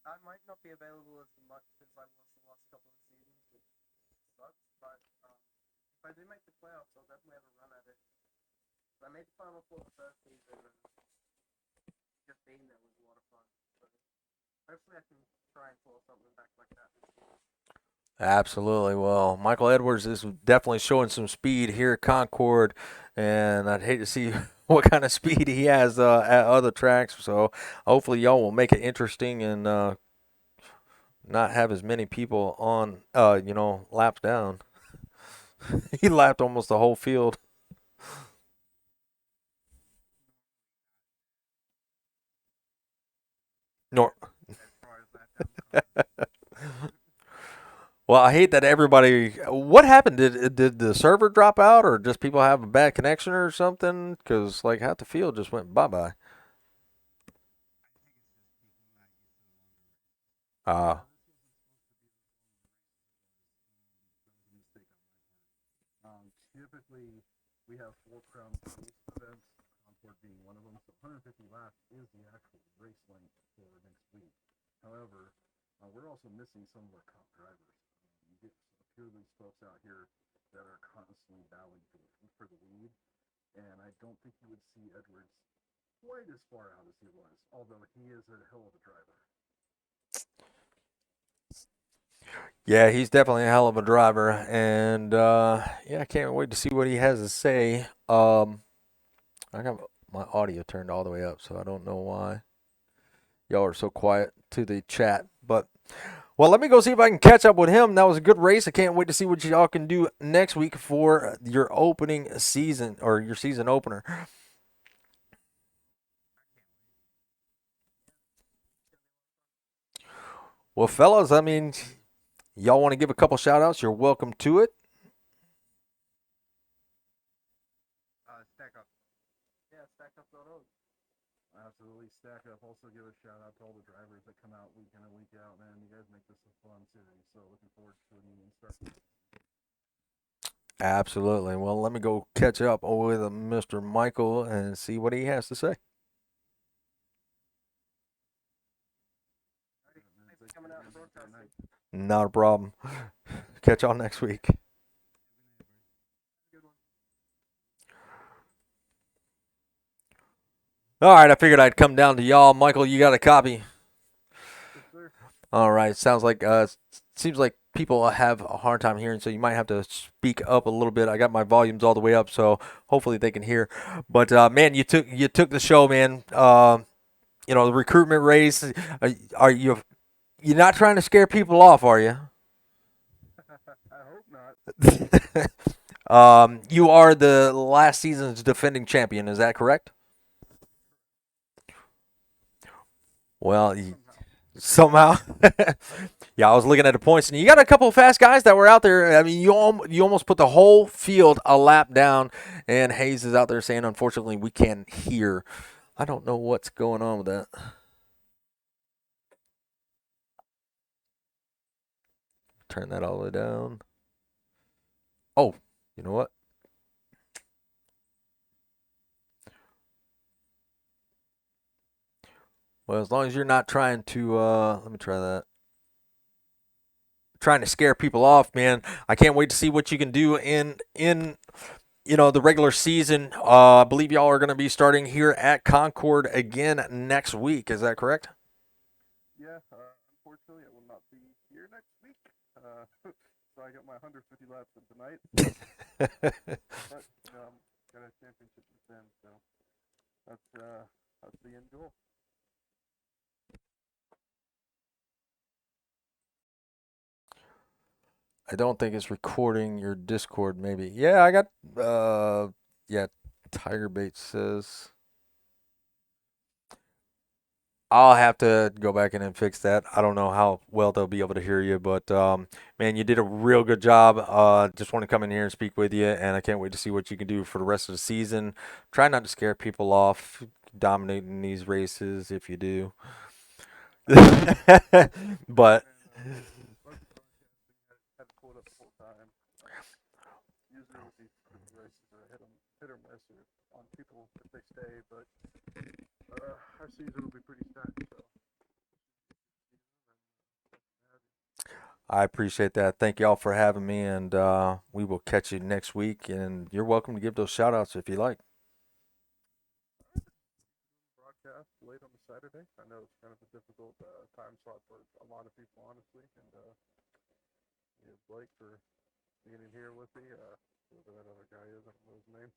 I might not be available as much as I was the last couple of seasons, which sucks. But if I do make the playoffs, I'll definitely have a run at it. I made the final four the first season, and just being there was a lot of fun. So hopefully, I can try and pull something back like that this year. Absolutely. Well, Michael Edwards is definitely showing some speed here at Concord, and I'd hate to see what kind of speed he has at other tracks. So hopefully, y'all will make it interesting and not have as many people on, laps down. He lapped almost the whole field. Nor. As far as that comes. Well, I hate that everybody. What happened? Did the server drop out, or just people have a bad connection or something? Because like half the field just went bye bye. Ah. Typically, we have 4 crown jewels events, Concord being one of them. So 150 laps is the actual race length for next week. However, we're also missing some of our top drivers. You get a few of these folks out here that are constantly battling for the lead, and I don't think you would see Edwards quite as far out as he was, although he is a hell of a driver. Yeah, he's definitely a hell of a driver, and yeah, I can't wait to see what he has to say. I got my audio turned all the way up, so I don't know why y'all are so quiet to the chat, but Well, let me go see if I can catch up with him. That was a good race. I can't wait to see what y'all can do next week for your opening season or your season opener. Well, fellas, I mean, y'all want to give a couple shout outs? You're welcome to it. Stack up. Yeah, stack up on those. Absolutely stack up. Also give a shout out to all the drivers that come out week in and week out, man. You guys make this a fun series. So looking forward to it and start. Absolutely. Well, let me go catch up with Mr. Michael and see what he has to say. Thanks for coming out and broadcasting. Not a problem. Catch y'all next week. Good one. All right, I figured I'd come down to y'all. Michael, you got a copy? Yes, sir. All right. Sounds like seems like people have a hard time hearing, so you might have to speak up a little bit. I got my volumes all the way up, so hopefully they can hear. But man, you took the show, man. The recruitment race. Are you're not trying to scare people off, are you? I hope not. You are the last season's defending champion. Is that correct? Well, somehow. Yeah, I was looking at the points, and you got a couple of fast guys that were out there. I mean, you almost put the whole field a lap down, and Hayes is out there saying, "Unfortunately, we can't hear." I don't know what's going on with that. Turn that all the way down. Oh, you know what? Well, as long as you're not trying to, let me try that. Trying to scare people off, man. I can't wait to see what you can do in the regular season. I believe y'all are going to be starting here at Concord again next week. Is that correct? Yeah. Unfortunately, I will not be here next week. So I got my 150 laps in tonight. But got a championship to defend, so that's the end goal. I don't think it's recording your Discord. Maybe. Yeah, I got. Yeah. Tiger Bait says. I'll have to go back in and fix that. I don't know how well they'll be able to hear you, but man, you did a real good job. Just want to come in here and speak with you, and I can't wait to see what you can do for the rest of the season. Try not to scare people off dominating these races if you do. But Local broadcasting had to pull it up the whole time. Usually with these races are hit or miss or on people if they stay, but our season will be pretty stacked. So I appreciate that. Thank y'all for having me, and we will catch you next week. And you're welcome to give those shout outs if you like. broadcast late on the Saturday. I know it's kind of a difficult time slot for a lot of people, honestly, and Blake for being in here with me. Whoever that other guy is, I don't know his name.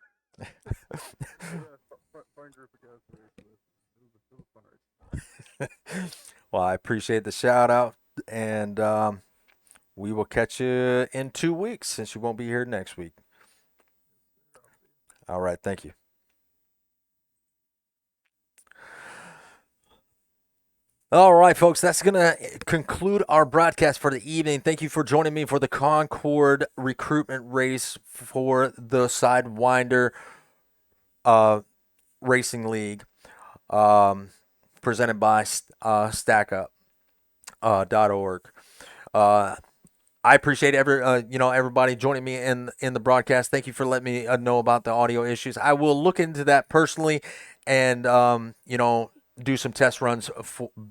Fun group of guys there. So it was a fun race. Well, I appreciate the shout out, and we will catch you in 2 weeks since you won't be here next week. All right. Thank you. All right, folks, that's going to conclude our broadcast for the evening. Thank you for joining me for the Concord recruitment race for the Sidewinder uh, Racing League, presented by StackUp.org. I appreciate everybody joining me in the broadcast. Thank you for letting me know about the audio issues. I will look into that personally, and do some test runs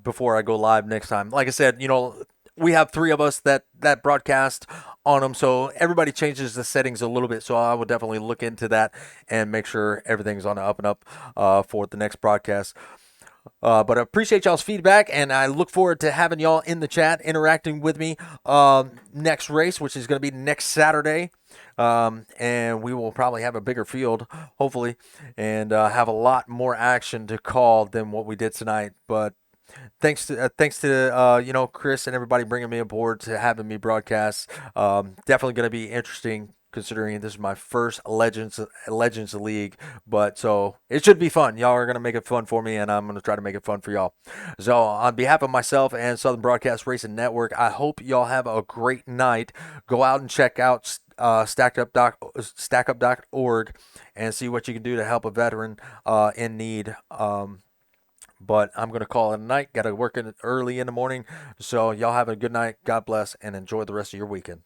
before I go live next time. Like I said, we have three of us that broadcast on them, so everybody changes the settings a little bit. So I will definitely look into that and make sure everything's on the up and up for the next broadcast. But I appreciate y'all's feedback, and I look forward to having y'all in the chat interacting with me next race, which is going to be next Saturday. And we will probably have a bigger field, hopefully, and have a lot more action to call than what we did tonight. But thanks to Chris and everybody bringing me aboard to having me broadcast. Definitely going to be interesting considering this is my first Legends League, but so it should be fun. Y'all are going to make it fun for me, and I'm going to try to make it fun for y'all. So on behalf of myself and Southern Broadcast Racing Network, I hope y'all have a great night. Go out and check out stackup.org and see what you can do to help a veteran in need. But I'm going to call it a night. Got to work in early in the morning. So y'all have a good night. God bless and enjoy the rest of your weekend.